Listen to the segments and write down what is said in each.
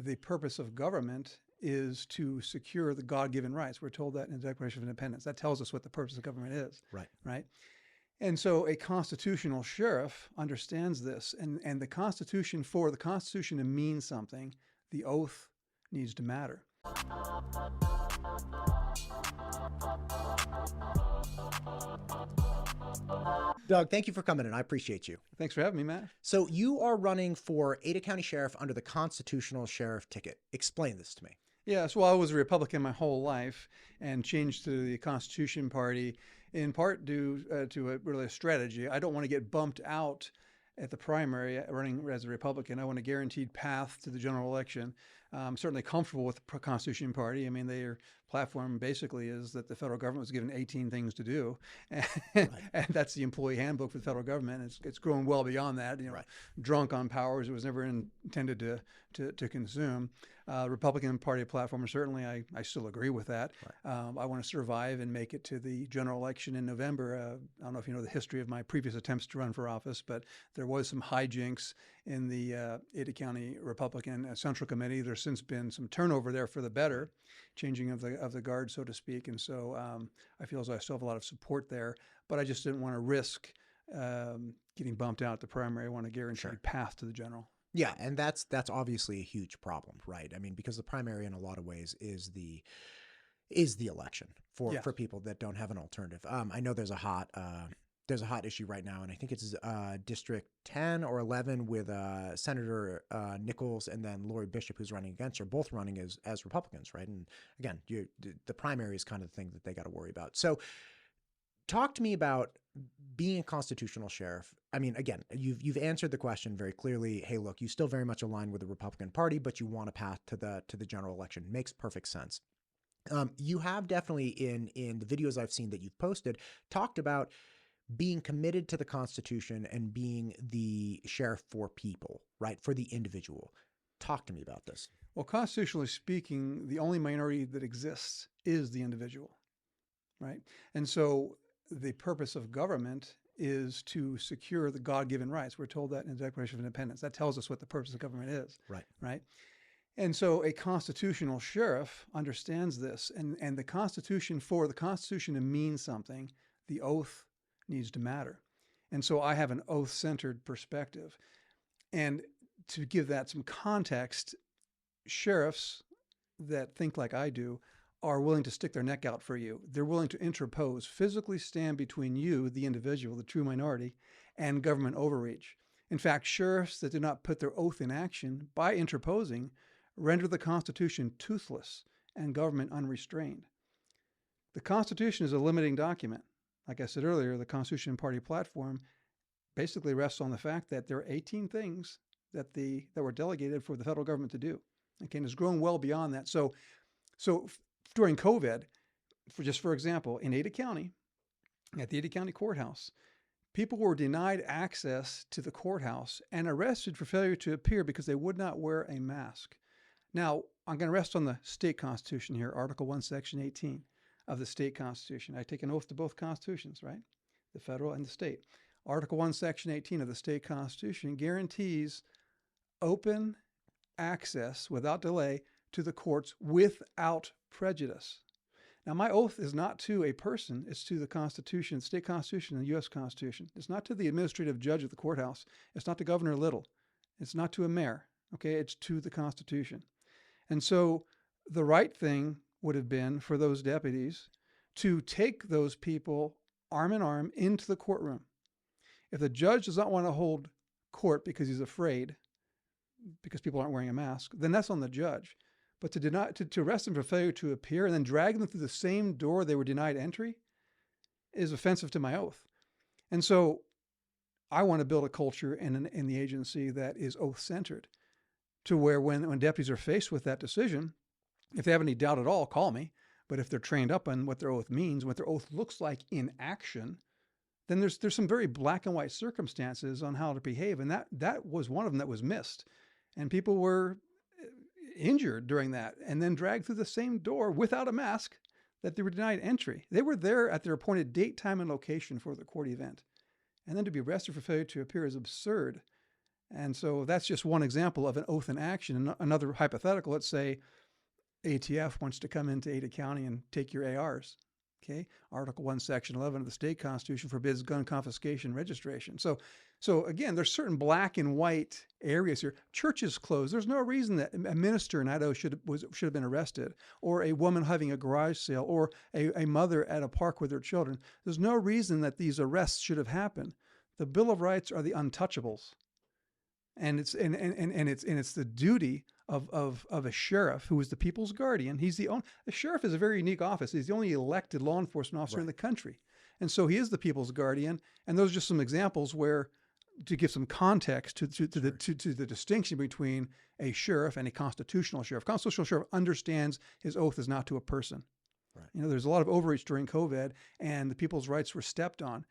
the purpose of government is to secure the God-given rights. We're told that in the Declaration of Independence. That tells us what the purpose of government is. Right. Right. And so a constitutional sheriff understands this. And the Constitution, for the Constitution to mean something, the oath needs to matter. Doug, thank you for coming in. I appreciate you. Thanks for having me, Matt. So you are running for Ada County Sheriff under the constitutional sheriff ticket. Explain this to me. Yes, well, I was a Republican my whole life and changed to the Constitution Party in part due to a strategy. I don't want to get bumped out at the primary running as a Republican. I want a guaranteed path to the general election. I'm certainly comfortable with the Constitution Party. I mean, their platform basically is that the federal government was given 18 things to do. And, and that's the employee handbook for the federal government. It's grown well beyond that. Drunk on powers it was never intended to consume. Republican Party platform, certainly I still agree with that. I want to survive and make it to the general election in November. I don't know if you know the history of my previous attempts to run for office, but there was some hijinks in the Ada County Republican Central Committee. There's since been some turnover there for the better, changing of the guard, so to speak. And so I feel as though I still have a lot of support there, but I just didn't want to risk getting bumped out at the primary. I want a guaranteed path to the general. Yeah, and that's obviously a huge problem, right? I mean, because the primary in a lot of ways is the election for people that don't have an alternative. I know there's a hot issue right now, and I think it's District 10 or 11 with Senator Nichols and then Lori Bishop, who's running against her, both running as Republicans, right? And again, the primary is kind of the thing that they got to worry about. So talk to me about being a constitutional sheriff. I mean, again, you've answered the question very clearly. Hey, look, you still very much align with the Republican Party, but you want a path to the general election. Makes perfect sense. You have definitely in the videos I've seen that you've posted talked about being committed to the Constitution and being the sheriff for people, right? For the individual. Talk to me about this. Well, constitutionally speaking, the only minority that exists is the individual, right? And so the purpose of government is to secure the God-given rights. We're told that in the Declaration of Independence. That tells us what the purpose of government is. Right. Right. And so a constitutional sheriff understands this. And the Constitution, for the Constitution to mean something, the oath needs to matter. And so I have an oath-centered perspective. And to give that some context, sheriffs that think like I do are willing to stick their neck out for you. They're willing to interpose, physically stand between you, the individual, the true minority, and government overreach. In fact, sheriffs that do not put their oath in action by interposing render the Constitution toothless and government unrestrained. The Constitution is a limiting document. Like I said earlier, the Constitution Party platform basically rests on the fact that there are 18 things that were delegated for the federal government to do. Okay, and it's grown well beyond that. So during COVID, for example, in Ada County, at the Ada County Courthouse, people were denied access to the courthouse and arrested for failure to appear because they would not wear a mask. Now, I'm going to rest on the state constitution here, Article 1, Section 18 of the state constitution. I take an oath to both constitutions, right? The federal and the state. Article 1, Section 18 of the state constitution guarantees open access without delay to the courts without prejudice. Now, my oath is not to a person, it's to the Constitution, the state constitution, and the U.S. Constitution. It's not to the administrative judge of the courthouse. It's not to Governor Little. It's not to a mayor. Okay, it's to the Constitution. And so the right thing would have been for those deputies to take those people arm in arm into the courtroom. If the judge does not want to hold court because he's afraid, because people aren't wearing a mask, then that's on the judge. But to arrest them for failure to appear and then drag them through the same door they were denied entry is offensive to my oath. And so I want to build a culture in the agency that is oath-centered, to where when deputies are faced with that decision, if they have any doubt at all, call me. But if they're trained up on what their oath means, what their oath looks like in action, then there's some very black and white circumstances on how to behave. And that was one of them that was missed. And people were injured during that and then dragged through the same door without a mask that they were denied entry. They were there at their appointed date, time, and location for the court event. And then to be arrested for failure to appear is absurd. And so that's just one example of an oath in action. Another hypothetical, let's say ATF wants to come into Ada County and take your ARs. Okay, Article 1, Section 11 of the state constitution forbids gun confiscation and registration. So again, there's certain black and white areas here. Churches closed. There's no reason that a minister in Idaho should have been arrested, or a woman having a garage sale, or a mother at a park with her children. There's no reason that these arrests should have happened. The Bill of Rights are the untouchables, and it's the duty of a sheriff who is the people's guardian. The sheriff is a very unique office. He's the only elected law enforcement officer in the country. And so he is the people's guardian. And those are just some examples where, to give some context to the distinction between a sheriff and a constitutional sheriff. Constitutional sheriff understands his oath is not to a person. Right. There's a lot of overreach during COVID, and the people's rights were stepped on.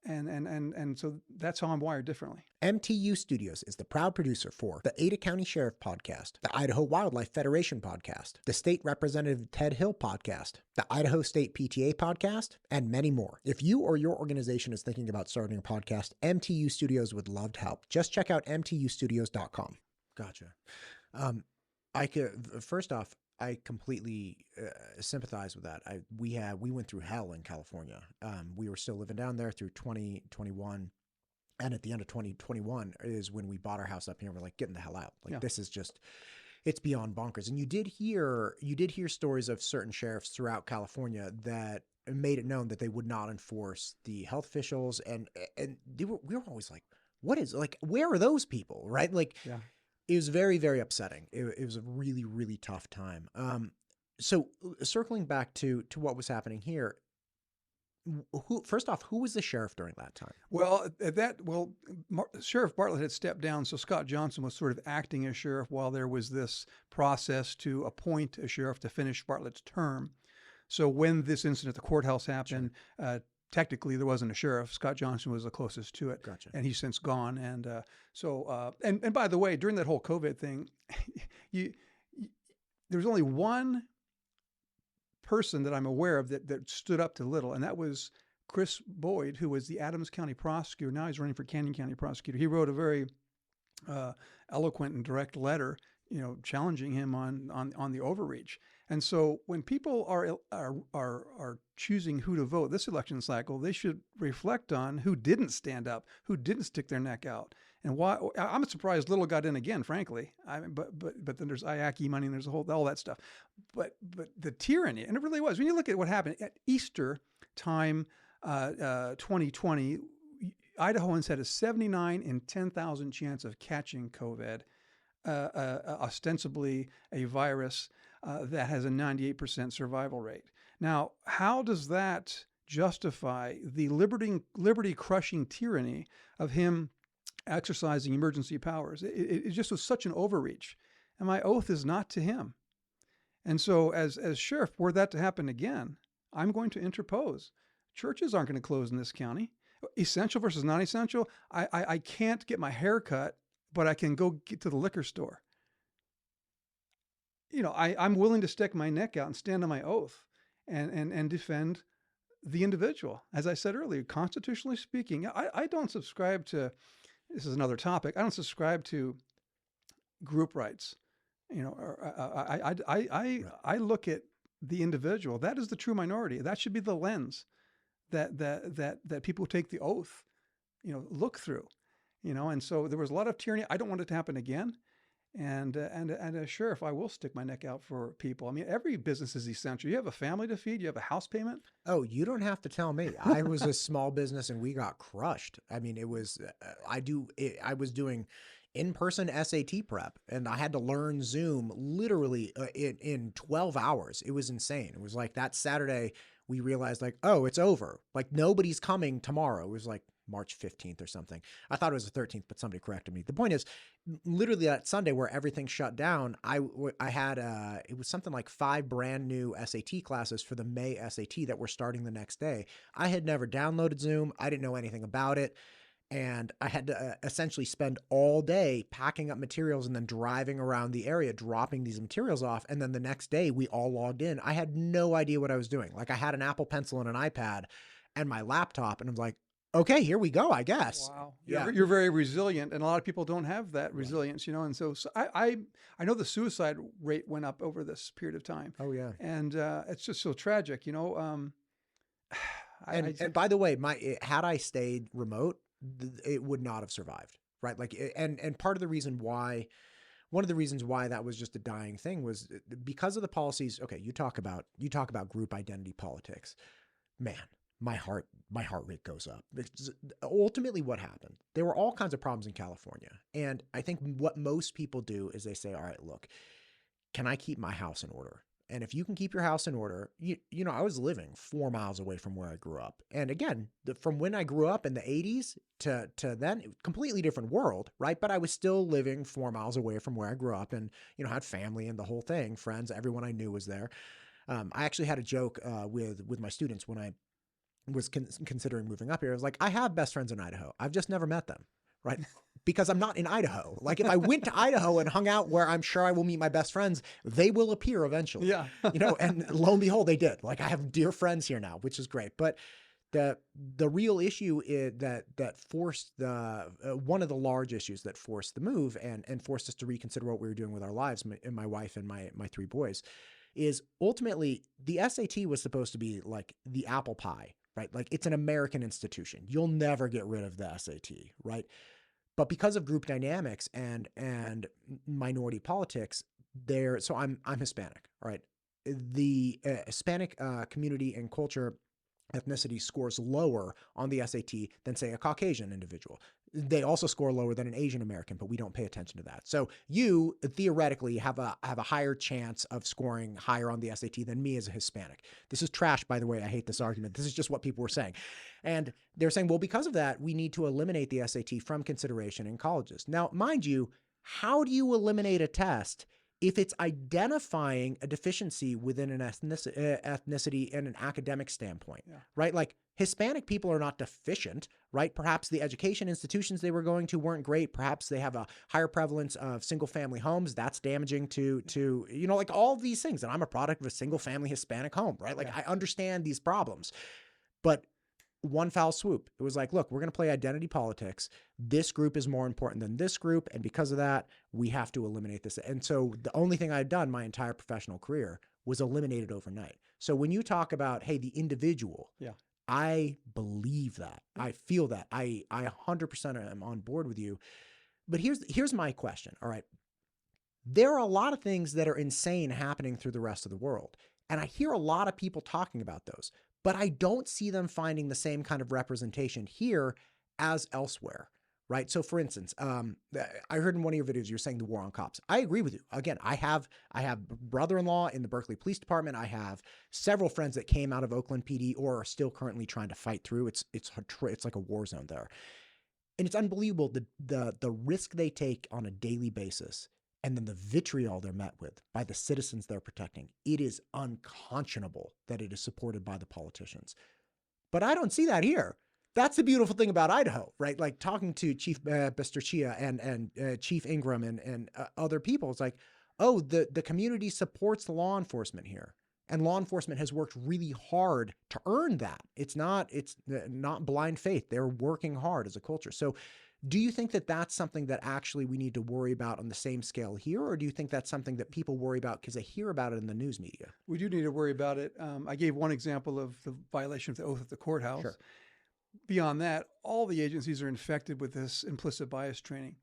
And so that's how I'm wired differently. MTU Studios is the proud producer for the Ada County Sheriff Podcast, the Idaho Wildlife Federation Podcast, the State Representative Ted Hill Podcast, the Idaho State PTA Podcast, and many more. If you or your organization is thinking about starting a podcast, MTU Studios would love to help. Just check out mtustudios.com. Gotcha. First off, I completely sympathize with that. We went through hell in California. We were still living down there through 2021. And at the end of 2021 is when we bought our house up here and we're like, getting the hell out. This is just, it's beyond bonkers. And you did hear stories of certain sheriffs throughout California that made it known that they would not enforce the health officials. And we were always like, where are those people? Right? Yeah. It was very, very upsetting. It was a really, really tough time. So circling back to what was happening here, first off, who was the sheriff during that time? Well, Sheriff Bartlett had stepped down, so Scott Johnson was sort of acting as sheriff while there was this process to appoint a sheriff to finish Bartlett's term. So when this incident at the courthouse happened, technically there wasn't a sheriff. Scott Johnson was the closest to it. Gotcha. And he's since gone. And and by the way, during that whole COVID thing, there was only one person that I'm aware of that stood up to little, and that was Chris Boyd, who was the Adams County prosecutor. Now he's running for Canyon County prosecutor. He wrote a very eloquent and direct letter, challenging him on the overreach. And so when people are choosing who to vote this election cycle, they should reflect on who didn't stand up, who didn't stick their neck out, and why. I'm surprised Little got in again, frankly. But then there's IACI money and there's all that stuff. But the tyranny, and it really was. When you look at what happened at Easter time, 2020, Idahoans had a 79 in 10,000 chance of catching COVID, ostensibly a virus that has a 98% survival rate. Now, how does that justify the liberty-crushing tyranny of him exercising emergency powers? It just was such an overreach. And my oath is not to him. And so as sheriff, were that to happen again, I'm going to interpose. Churches aren't going to close in this county. Essential versus non-essential. I can't get my hair cut, but I can go get to the liquor store. I'm willing to stick my neck out and stand on my oath and defend the individual. As I said earlier, constitutionally speaking, I don't subscribe to, this is another topic, I don't subscribe to group rights. I look at the individual. That is the true minority. That should be the lens that people who take the oath, look through. And so there was a lot of tyranny. I don't want it to happen again. And as sheriff, I will stick my neck out for people. I mean, every business is essential. You have a family to feed. You have a house payment. Oh, you don't have to tell me. I was a small business and we got crushed. I mean, it was, I was doing in-person SAT prep and I had to learn Zoom literally in 12 hours. It was insane. It was like that Saturday we realized it's over. Nobody's coming tomorrow. It was March 15th or something. I thought it was the 13th, but somebody corrected me. The point is, literally that Sunday where everything shut down, I had, it was something like 5 brand new SAT classes for the May SAT that were starting the next day. I had never downloaded Zoom. I didn't know anything about it. And I had to essentially spend all day packing up materials and then driving around the area, dropping these materials off. And then the next day we all logged in. I had no idea what I was doing. I had an Apple Pencil and an iPad and my laptop. And I was like, okay, here we go, I guess. Wow. Yeah. You're very resilient, and a lot of people don't have that Right. resilience, and so I know the suicide rate went up over this period of time, Oh yeah. and it's just so tragic, And by the way, had I stayed remote, it would not have survived, right? Like, and part of the reason why, one of the reasons why that was just a dying thing was because of the policies. Okay, you talk about group identity politics, man. My heart rate goes up. It's ultimately what happened. There were all kinds of problems in California, and I think what most people do is they say, "All right, look, can I keep my house in order?" And if you can keep your house in order, I was living 4 miles away from where I grew up. And again, from when I grew up in the 80s to then, completely different world, right? But I was still living 4 miles away from where I grew up and, had family and the whole thing, friends, everyone I knew was there. I actually had a joke with my students when I was considering moving up here. I was like, I have best friends in Idaho. I've just never met them, right? Because I'm not in Idaho. Like if I went to Idaho and hung out where I'm sure I will meet my best friends, they will appear eventually. Yeah. And lo and behold, they did. Like I have dear friends here now, which is great. But the real issue is that forced one of the large issues that forced the move and forced us to reconsider what we were doing with our lives, my wife and my 3 boys, is ultimately the SAT was supposed to be like the apple pie, right? Like it's an American institution. You'll never get rid of the SAT, right? But because of group dynamics and minority politics, so I'm Hispanic, right? The Hispanic community and culture ethnicity scores lower on the SAT than, say, a Caucasian individual. They also score lower than an Asian American, but we don't pay attention to that. So you theoretically have a higher chance of scoring higher on the SAT than me as a Hispanic. This is trash, by the way. I hate this argument. This is just what people were saying. And they're saying, well, because of that, we need to eliminate the SAT from consideration in colleges. Now, mind you, how do you eliminate a test if it's identifying a deficiency within an ethnicity and an academic standpoint, right? Like Hispanic people are not deficient, right? Perhaps the education institutions they were going to weren't great. Perhaps they have a higher prevalence of single family homes. That's damaging to like all of these things. And I'm a product of a single family Hispanic home, right? Like I understand these problems, but one foul swoop. It was like, look, we're going to play identity politics. This group is more important than this group. And because of that, we have to eliminate this. And so the only thing I'd done my entire professional career was eliminate it overnight. So when you talk about, hey, the individual, I believe that. I feel that. I 100% am on board with you. But here's my question. All right. There are a lot of things that are insane happening through the rest of the world. And I hear a lot of people talking about those, but I don't see them finding the same kind of representation here as elsewhere, right? So for instance, I heard in one of your videos, you're saying the war on cops. I agree with you. Again, I have brother-in-law in the Berkeley Police Department. I have several friends that came out of Oakland PD or are still currently trying to fight through. It's like a war zone there. And it's unbelievable the risk they take on a daily basis. And then the vitriol they're met with by the citizens they're protecting. It is unconscionable that it is supported by the politicians. But I don't see that here. That's the beautiful thing about Idaho, right? Like talking to Chief Besterchia and Chief Ingram and other people, it's like, oh, the community supports the law enforcement here. And law enforcement has worked really hard to earn that. It's not blind faith. They're working hard as a culture. So do you think that that's something that actually we need to worry about on the same scale here? Or do you think that's something that people worry about because they hear about it in the news media? We do need to worry about it. I gave one example of the violation of the oath at the courthouse. Sure. Beyond that, all the agencies are infected with this implicit bias training.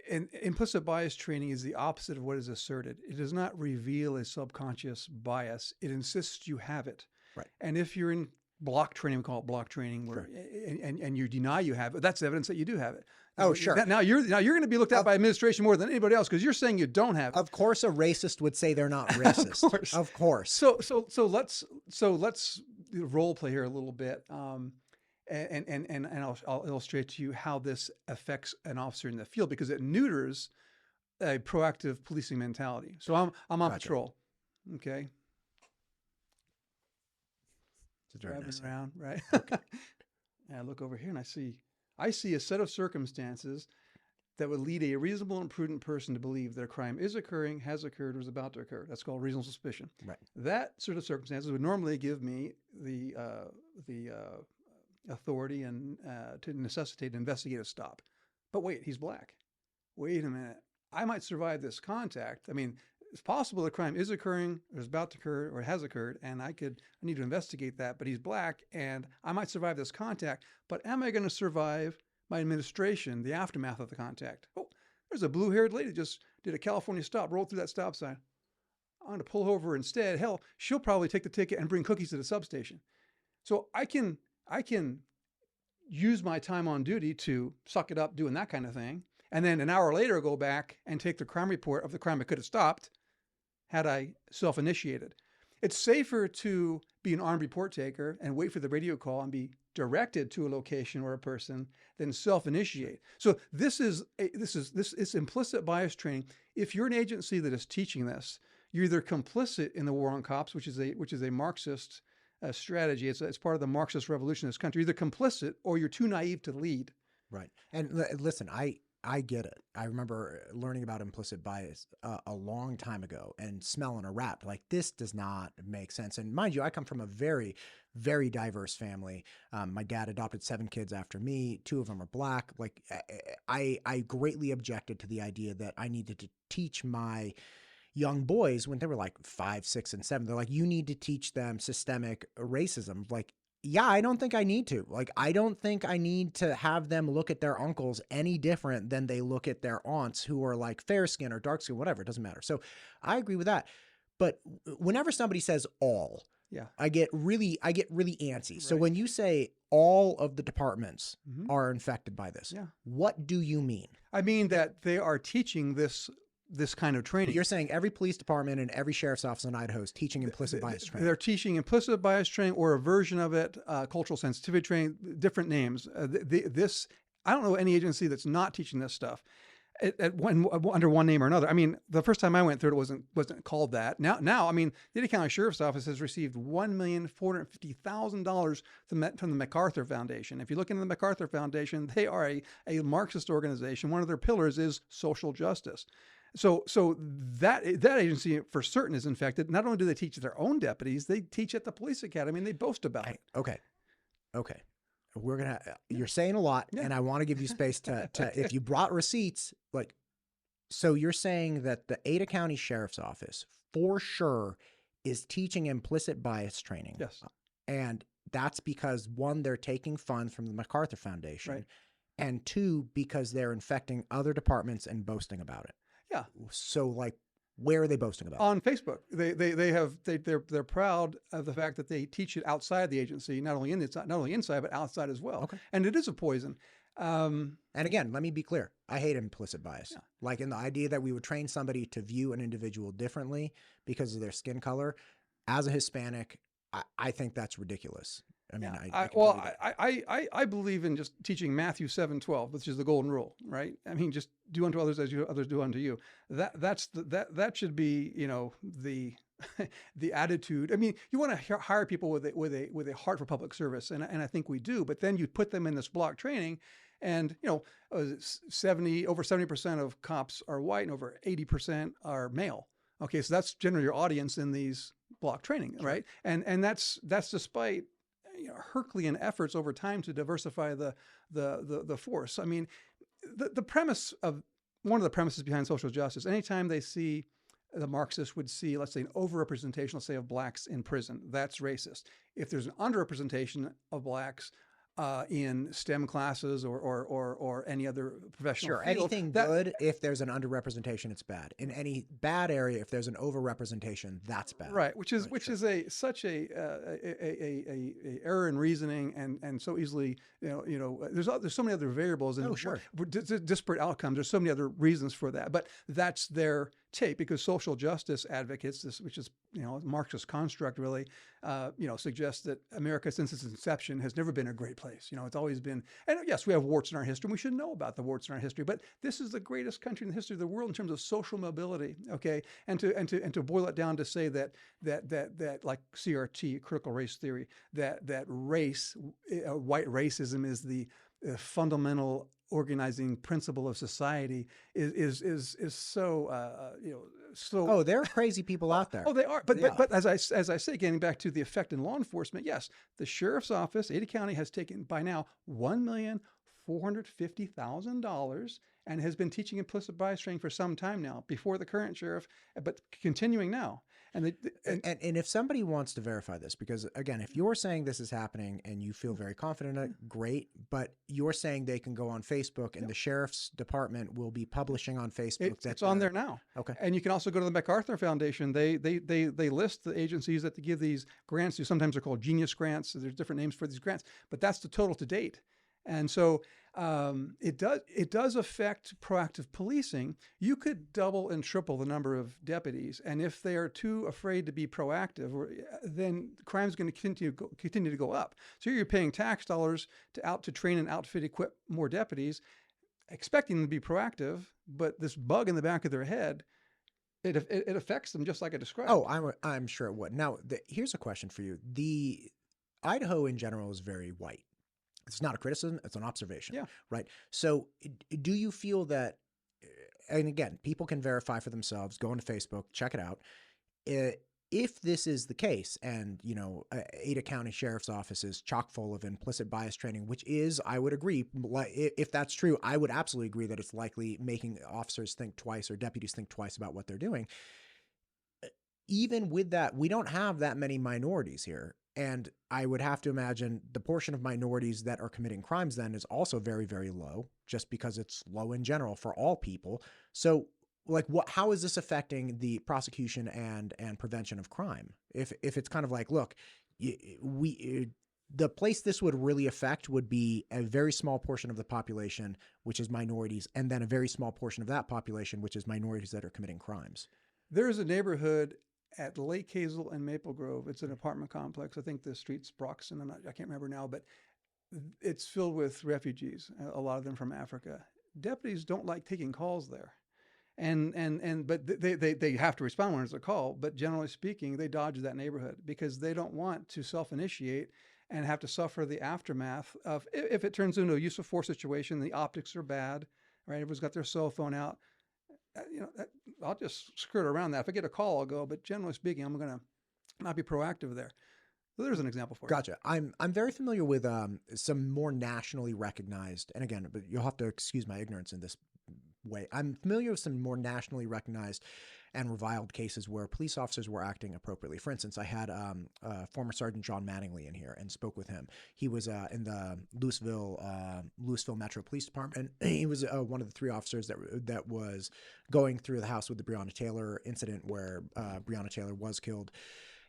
And implicit bias training is the opposite of what is asserted. It does not reveal a subconscious bias. It insists you have it. Right. And if you're in block training, we call it block training, where and you deny you have it, that's evidence that you do have it. Oh, sure. Now you're going to be looked at by administration more than anybody else because you're saying you don't have it. Of course, a racist would say they're not racist. Of course. So let's role play here a little bit, and I'll illustrate to you how this affects an officer in the field because it neuters a proactive policing mentality. So I'm on patrol, okay. Driving around, right? Okay. And I look over here and I see a set of circumstances that would lead a reasonable and prudent person to believe that a crime is occurring, has occurred, or is about to occur. That's called reasonable suspicion. Right. That sort of circumstances would normally give me the authority and to necessitate an investigative stop. But wait, he's black. Wait a minute. I might survive this contact. I mean, it's possible the crime is occurring, or is about to occur, or it has occurred, and I need to investigate that. But he's black, and I might survive this contact. But am I going to survive my administration, the aftermath of the contact? Oh, there's a blue-haired lady just did a California stop, rolled through that stop sign. I'm going to pull over instead. Hell, she'll probably take the ticket and bring cookies to the substation. So I can use my time on duty to suck it up doing that kind of thing. And then an hour later, go back and take the crime report of the crime I could have stopped had I self-initiated. It's safer to be an armed report taker and wait for the radio call and be directed to a location or a person than self-initiate. So this is implicit bias training. If you're an agency that is teaching this, you're either complicit in the war on cops, which is a Marxist strategy. It's part of the Marxist revolution in this country. You're either complicit or you're too naive to lead. Right. And listen, I get it. I remember learning about implicit bias a long time ago and smelling a rat. Like, this does not make sense. And mind you, I come from a very, very diverse family. My dad adopted 7 kids after me. 2 of them are black. Like, I greatly objected to the idea that I needed to teach my young boys when they were like 5, 6, and 7. They're like, you need to teach them systemic racism. Like, yeah, I don't think I need to. Like, I don't think I need to have them look at their uncles any different than they look at their aunts who are like fair skin or dark skin, whatever. It doesn't matter. So I agree with that. But whenever somebody says all, yeah, I get really antsy. Right. So when you say all of the departments are infected by this, what do you mean? I mean that they are teaching this kind of training. You're saying every police department and every sheriff's office in Idaho is teaching implicit bias training. They're teaching implicit bias training or a version of it, cultural sensitivity training, different names. I don't know any agency that's not teaching this stuff under one name or another. I mean, the first time I went through it wasn't called that. Now, I mean, the Idaho County Sheriff's Office has received $1,450,000 from the MacArthur Foundation. If you look into the MacArthur Foundation, they are a Marxist organization. One of their pillars is social justice. So that agency for certain is infected. Not only do they teach their own deputies, they teach at the police academy and they boast about it. Okay. You're saying a lot, and I want to give you space to if you brought receipts, like, so you're saying that the Ada County Sheriff's Office for sure is teaching implicit bias training. Yes. And that's because, 1, they're taking funds from the MacArthur Foundation, right, and 2, because they're infecting other departments and boasting about it. Yeah. So, like, where are they boasting about? On Facebook. They're proud of the fact that they teach it outside the agency, not only inside, but outside as well. Okay. And it is a poison. And again, let me be clear. I hate implicit bias. Yeah. Like, in the idea that we would train somebody to view an individual differently because of their skin color. As a Hispanic, I think that's ridiculous. I mean, I believe in just teaching Matthew 7:12, which is the golden rule, right? I mean, just do unto others as others do unto you. That should be, the the attitude. I mean, you want to hire people with a heart for public service, and I think we do. But then you put them in this block training, and over 70% of cops are white, and over 80% are male. Okay, so that's generally your audience in these block training, right? And that's despite Herculean efforts over time to diversify the force. I mean, the premise of one of the premises behind social justice, anytime they see the Marxists would see, let's say, an overrepresentation, let's say, of blacks in prison, that's racist. If there's an underrepresentation of blacks in STEM classes or any other professional field, anything good, if there's an underrepresentation, it's bad. In any bad area, if there's an overrepresentation, that's bad. Right, which is such a error in reasoning and so easily there's so many other variables and disparate outcomes. There's so many other reasons for that, but that's their take, because social justice advocates, which is a Marxist construct, really suggests that America since its inception has never been a great place. It's always been, and yes, we have warts in our history, and we should know about the warts in our history, but this is the greatest country in the history of the world in terms of social mobility. Okay, and to boil it down to say that like CRT, critical race theory, that race, white racism is the fundamental organizing principle of society is so so. Oh, there are crazy people out there. Oh, they are. But as I say, getting back to the effect in law enforcement, yes, the sheriff's office, Ada County, has taken by now $1,450,000 and has been teaching implicit bias training for some time now, before the current sheriff, but continuing now. And if somebody wants to verify this, because again, if you're saying this is happening and you feel very confident in it, great. But you're saying they can go on Facebook, and the sheriff's department will be publishing on Facebook. It's on there now. Okay. And you can also go to the MacArthur Foundation. They list the agencies that give these grants to. Sometimes they're called Genius Grants. So there's different names for these grants, but that's the total to date. And so it does affect proactive policing. You could double and triple the number of deputies, and if they are too afraid to be proactive, then crime is going to continue to go up. So you're paying tax dollars to train and outfit, equip more deputies, expecting them to be proactive, but this bug in the back of their head, it affects them just like I described. Oh, I'm sure it would. Now, here's a question for you: the Idaho in general is very white. It's not a criticism, it's an observation. Yeah. Right. So do you feel that, and again, people can verify for themselves, go into Facebook, check it out. If this is the case, and, Ada County Sheriff's Office is chock full of implicit bias training, which is, I would agree, if that's true, I would absolutely agree that it's likely making officers think twice, or deputies think twice about what they're doing. Even with that, we don't have that many minorities here. And I would have to imagine the portion of minorities that are committing crimes then is also very, very low, just because it's low in general for all people. So, how is this affecting the prosecution and prevention of crime? If it's kind of like, look, the place this would really affect would be a very small portion of the population, which is minorities, and then a very small portion of that population, which is minorities that are committing crimes. There is a neighborhood at Lake Hazel and Maple Grove. It's an apartment complex. I think the street's Broxton. I can't remember now, but it's filled with refugees, a lot of them from Africa. Deputies don't like taking calls there. But they have to respond when there's a call, but generally speaking, they dodge that neighborhood because they don't want to self-initiate and have to suffer the aftermath of, if it turns into a use of force situation, the optics are bad, right? Everyone's got their cell phone out. I'll just skirt around that. If I get a call, I'll go. But generally speaking, I'm going to not be proactive there. So there's an example for you. Gotcha. I'm very familiar with some more nationally recognized, and again, but you'll have to excuse my ignorance in this way. I'm familiar with some more nationally recognized and reviled cases where police officers were acting appropriately. For instance, I had former Sergeant John Mattingly in here and spoke with him. He was in the Louisville Metro Police Department. He was one of the three officers that was going through the house with the Breonna Taylor incident where Breonna Taylor was killed.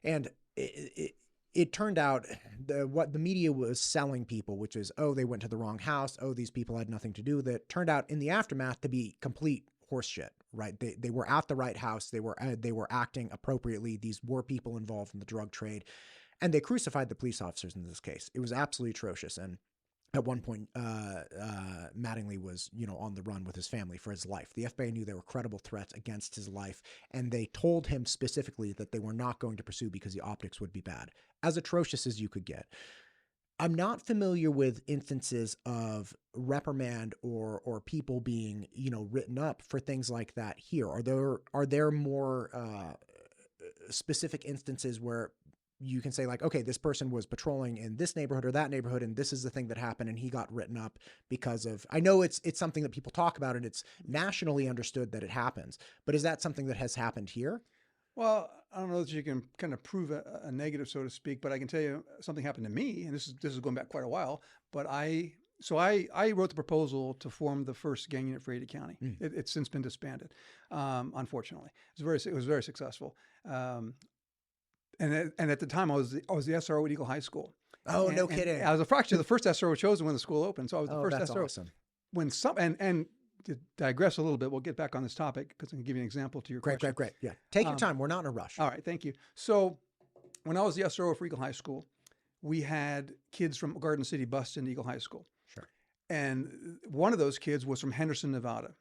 And it turned out what the media was selling people, which is, oh, they went to the wrong house. Oh, these people had nothing to do with it. Turned out in the aftermath to be complete horseshit, right? They were at the right house. They were acting appropriately. These were people involved in the drug trade, and they crucified the police officers in this case. It was absolutely atrocious. And at one point, Mattingly was, on the run with his family for his life. The FBI knew there were credible threats against his life, and they told him specifically that they were not going to pursue because the optics would be bad. As atrocious as you could get. I'm not familiar with instances of reprimand or people being, written up for things like that here. Are there more specific instances where you can say, like, okay, this person was patrolling in this neighborhood or that neighborhood, and this is the thing that happened, and he got written up because of, I know it's something that people talk about and it's nationally understood that it happens, but is that something that has happened here? Well, I don't know that you can kind of prove a negative, so to speak, but I can tell you something happened to me, and this is going back quite a while, but I wrote the proposal to form the first gang unit for Ada County. It's since been disbanded, unfortunately. It was very successful. And at the time, I was the SRO at Eagle High School. Oh, no kidding! I was actually the first SRO chosen when the school opened, so I was the first that's SRO. Awesome. When and to digress a little bit, we'll get back on this topic because I can give you an example to your question. Great. Yeah, take your time. We're not in a rush. All right, thank you. So when I was the SRO for Eagle High School, we had kids from Garden City bused into Eagle High School. Sure. And one of those kids was from Henderson, Nevada.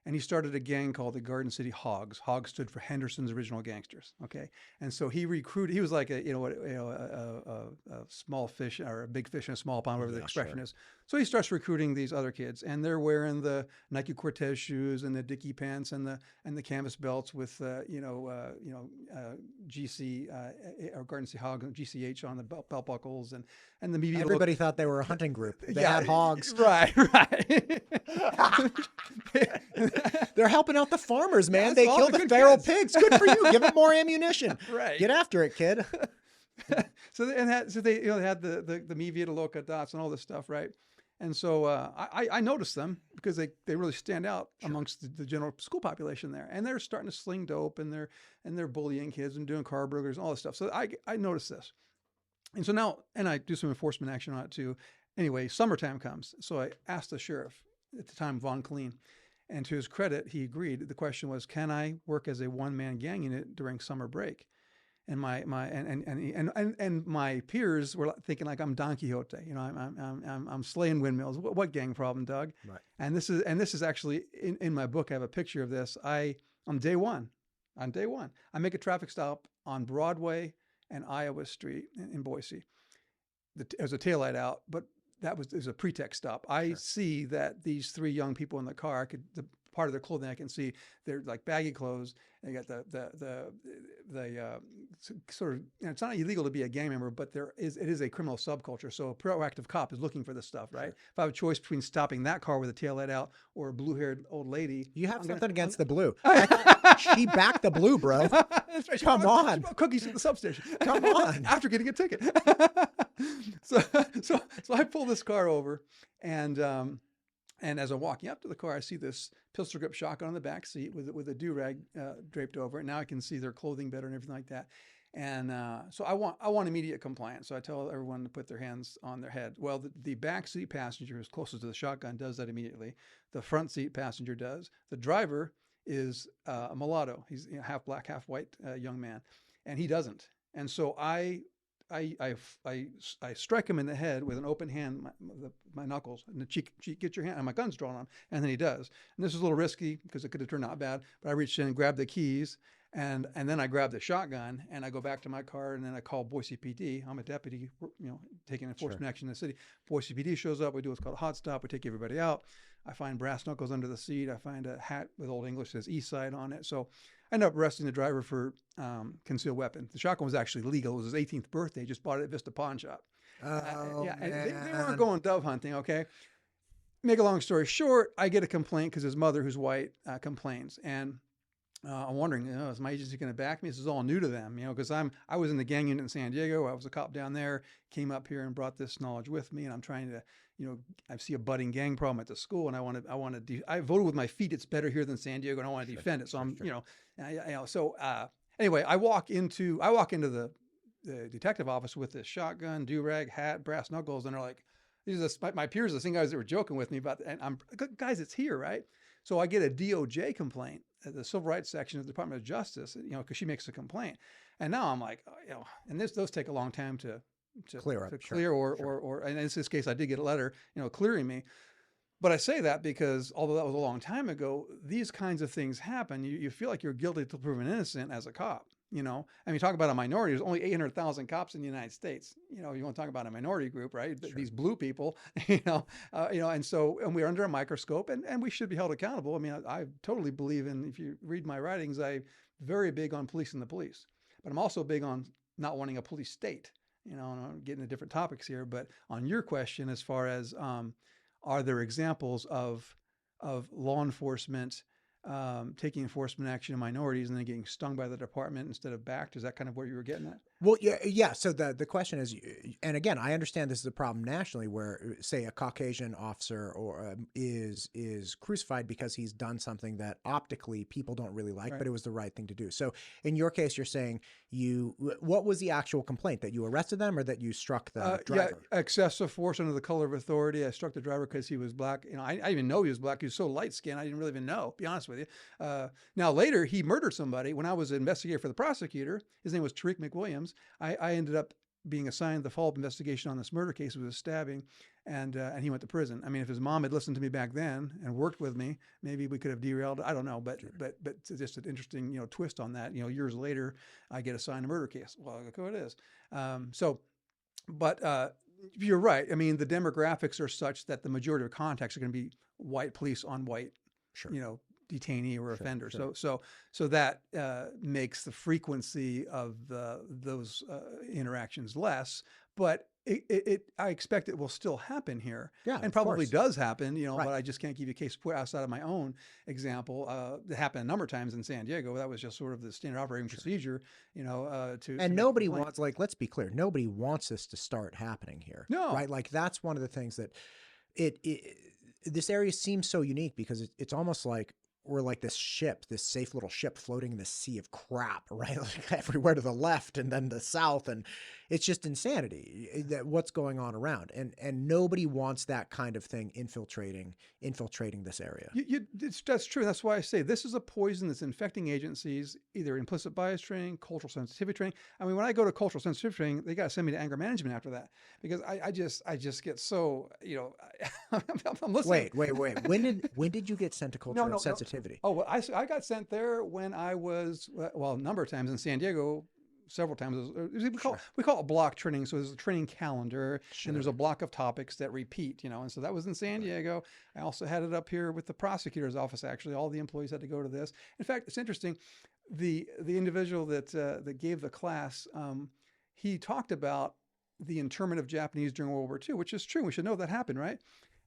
And he started a gang called the Garden City Hogs. Hogs stood for Henderson's Original Gangsters. Okay, and so he was like a small fish or a big fish in a small pond, whatever the expression is. So he starts recruiting these other kids, and they're wearing the Nike Cortez shoes and the Dickie pants and the canvas belts with GC or Garden City Hog GCH on the belt buckles, and the media. Everybody thought they were a hunting group. They had hogs. Right. They're helping out the farmers, man. They killed the feral pigs. Good for you. Give them more ammunition. Right. Get after it, kid. So they had the Mi Vida Loca dots and all this stuff, right? And so I noticed them because they really stand out amongst the general school population there, and they're starting to sling dope, and they're bullying kids and doing car burglars and all this stuff. So I noticed this, and so now I do some enforcement action on it too. Anyway, summertime comes, so I asked the sheriff at the time, Von Kleen, and to his credit, he agreed. The question was, can I work as a one-man gang unit during summer break? And my peers were thinking like I'm Don Quixote, I'm slaying windmills. What gang problem, Doug? Right. And this is actually in my book. I have a picture of this. On day one, I make a traffic stop on Broadway and Iowa Street in Boise. There's a taillight out, but there's a pretext stop. I see that these three young people in the car, the part of their clothing I can see, they're like baggy clothes. They got the sort of, it's not illegal to be a gang member, but it is a criminal subculture. So a proactive cop is looking for this stuff, right? If I have a choice between stopping that car with a taillight out or a blue-haired old lady, you have something against the blue. She backed the blue, bro. That's right. Come on, cookies at the substation. Come on, after getting a ticket. So I pull this car over, and as I'm walking up to the car, I see this pistol grip shotgun on the back seat with a do-rag draped over it. Now I can see their clothing better and everything like that. And so I want immediate compliance. So I tell everyone to put their hands on their head. Well, the back seat passenger who's closest to the shotgun does that immediately. The front seat passenger does. The driver is a mulatto. He's half black, half white young man, and he doesn't. And so I strike him in the head with an open hand, my knuckles, and the cheek, get your hand, and my gun's drawn on him, and then he does. And this is a little risky because it could have turned out bad, but I reached in and grabbed the keys, and then I grabbed the shotgun, and I go back to my car, and then I call Boise PD. I'm a deputy, taking enforcement action in the city. Boise PD shows up. We do what's called a hot stop. We take everybody out. I find brass knuckles under the seat. I find a hat with Old English that says East Side on it. So I ended up arresting the driver for concealed weapon. The shotgun was actually legal. It was his 18th birthday. He just bought it at Vista Pawn Shop. And they weren't going dove hunting, okay? Make a long story short, I get a complaint because his mother, who's white, complains. And I'm wondering, is my agency going to back me? This is all new to them, because I was in the gang unit in San Diego. I was a cop down there, came up here and brought this knowledge with me. And I'm trying to, I see a budding gang problem at the school, and I voted with my feet. It's better here than San Diego, and I want to defend it. So I'm, anyway, I walk into the detective office with this shotgun, do-rag, hat, brass knuckles, and they're like, these are my peers, the same guys that were joking with me about, and I'm, guys, it's here, right? So I get a DOJ complaint at the Civil Rights section of the Department of Justice, because she makes a complaint, and now I'm like, and those take a long time to clear up, or and in this case, I did get a letter, clearing me. But I say that because although that was a long time ago, these kinds of things happen. You feel like you're guilty till proven innocent as a cop. Talk about a minority. There's only 800,000 cops in the United States. You want to talk about a minority group, right? Sure. These blue people, and we're under a microscope, and we should be held accountable. I totally believe in, if you read my writings, I'm very big on policing the police, but I'm also big on not wanting a police state. I'm getting to different topics here, but on your question, as far as are there examples of law enforcement taking enforcement action in minorities and then getting stung by the department instead of backed? Is that kind of what you were getting at? Well, yeah. So the question is, and again, I understand this is a problem nationally where, say, a Caucasian officer is crucified because he's done something that optically people don't really like, right, but it was the right thing to do. So in your case, you're saying what was the actual complaint? That you arrested them or that you struck the driver? Yeah, excessive force under the color of authority. I struck the driver because he was black. I didn't even know he was black. He was so light skinned, I didn't really even know, to be honest with you. Now later, he murdered somebody. When I was an investigator for the prosecutor, his name was Tariq McWilliams. I ended up being assigned the follow-up investigation on this murder case. It was a stabbing, and he went to prison. If his mom had listened to me back then and worked with me, maybe we could have derailed. I don't know, but sure. but it's just an interesting twist on that. Years later, I get assigned a murder case. Well, look who it is. you're right. I mean, the demographics are such that the majority of contacts are going to be white police on white, Sure. detainee or offender. Sure. So that makes the frequency of those interactions less. But I expect it will still happen here, Yeah, and of probably course. does happen. Right. But I just can't give you a case outside of my own example. It happened a number of times in San Diego. That was just sort of the standard operating procedure. And nobody wants, like, let's be clear, nobody wants this to start happening here. No. Right? Like, that's one of the things that this area seems so unique because it's almost like we're like this safe little ship floating in this sea of crap, right? Like everywhere to the left and then the south. And it's just insanity that what's going on around. And nobody wants that kind of thing infiltrating this area. That's true. That's why I say this is a poison that's infecting agencies, either implicit bias training, cultural sensitivity training. I mean, when I go to cultural sensitivity training, they got to send me to anger management after that because I just get so, I'm listening. Wait. When did you get sent to cultural sensitivity? Oh, well, I got sent there when I was, a number of times in San Diego, several times. We call it block training. So there's a training calendar and there's a block of topics that repeat, and so that was in San Diego. I also had it up here with the prosecutor's office. Actually, all the employees had to go to this. In fact, it's interesting. The individual that gave the class, he talked about the internment of Japanese during World War II, which is true. We should know that happened, right?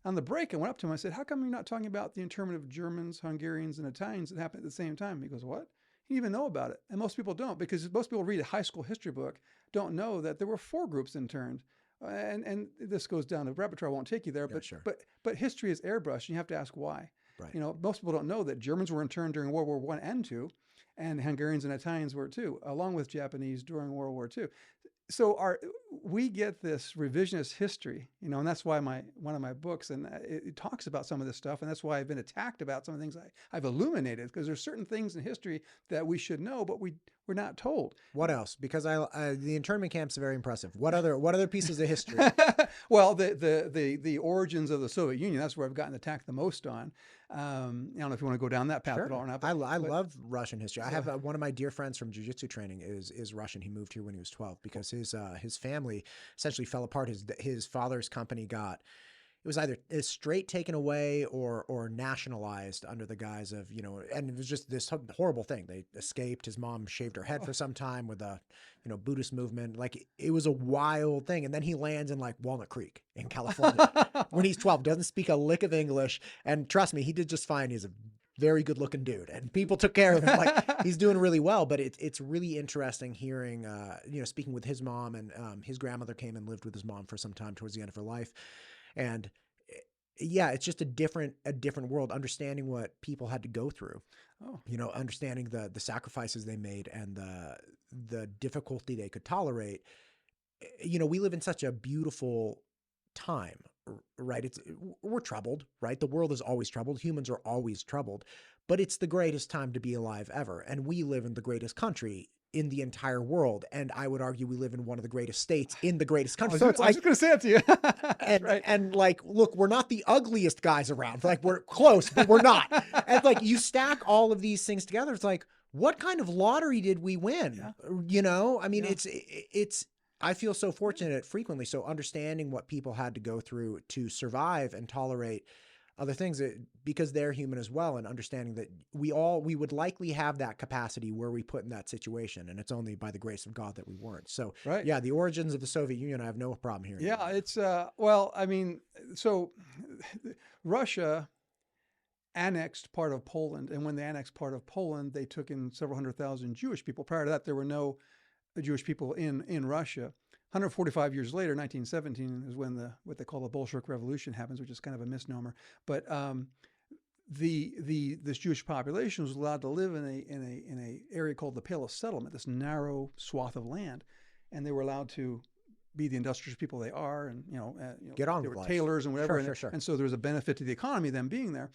On the break, I went up to him. I said, "How come you're not talking about the internment of Germans, Hungarians, and Italians that happened at the same time?" He goes, "What?" He didn't even know about it. And most people don't, because most people read a high school history book, don't know that there were 4 groups interned. And this goes down to rabbit trail. I won't take you there, but history is airbrush, and you have to ask why. Right. Most people don't know that Germans were interned during World War I and II, and Hungarians and Italians were too, along with Japanese during World War II. So we get this revisionist history, and that's why one of my books, and it talks about some of this stuff, and that's why I've been attacked about some of the things I've illuminated, because there's certain things in history that we should know, but we're not told. What else? Because the internment camps are very impressive. What other pieces of history? Well, the origins of the Soviet Union, that's where I've gotten attacked the most on. I don't know if you want to go down that path at all or not. I love Russian history. I have one of my dear friends from jiu-jitsu training is Russian. He moved here when he was 12 because his family essentially fell apart. His father's company it was either straight taken away or nationalized under the guise of, and it was just this horrible thing. They escaped. His mom shaved her head for some time with a, Buddhist movement. Like, it was a wild thing. And then he lands in like Walnut Creek in California when he's 12, doesn't speak a lick of English. And trust me, he did just fine. He's a very good looking dude and people took care of him. Like, he's doing really well, but it's really interesting hearing, speaking with his mom, and his grandmother came and lived with his mom for some time towards the end of her life. And yeah, it's just a different world, understanding what people had to go through, understanding the sacrifices they made and the difficulty they could tolerate. We live in such a beautiful time, right? We're troubled, right? The world is always troubled. Humans are always troubled, but it's the greatest time to be alive ever. And we live in the greatest country in the entire world. And I would argue we live in one of the greatest states in the greatest country. I was just going to say it to you. And like, look, we're not the ugliest guys around. Like, we're close, but we're not. And like, you stack all of these things together. It's like, what kind of lottery did we win? Yeah. I mean, it's, I feel so fortunate frequently. So understanding what people had to go through to survive and tolerate other things, because they're human as well, and understanding that we would likely have that capacity were we put in that situation, and it's only by the grace of God that we weren't. So yeah, the origins of the Soviet Union, I have no problem hearing. Yeah, it's so Russia annexed part of Poland, and when they annexed part of Poland, they took in several 100,000 Jewish people. Prior to that, there were no Jewish people in Russia. 145 years later, 1917, is when what they call the Bolshevik Revolution happens, which is kind of a misnomer. But this Jewish population was allowed to live in a area called the Pale of Settlement, this narrow swath of land, and they were allowed to be the industrious people they are, and get on. They with were life. tailors and whatever, Sure. And so there was a benefit to the economy them being there.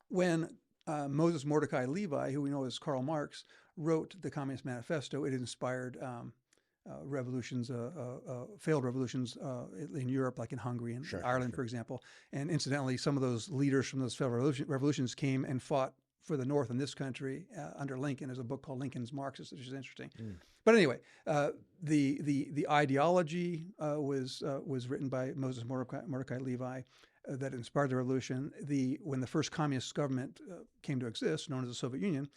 When Moses Mordecai Levi, who we know as Karl Marx, wrote the Communist Manifesto, it inspired revolutions, failed revolutions in Europe, like in Hungary and Ireland, for example. And incidentally, some of those leaders from those failed revolutions came and fought for the North in this country under Lincoln. There's a book called Lincoln's Marxist, which is interesting. But anyway, the ideology was written by Moses Mordecai Levi that inspired the revolution. When the first communist government came to exist, known as the Soviet Union,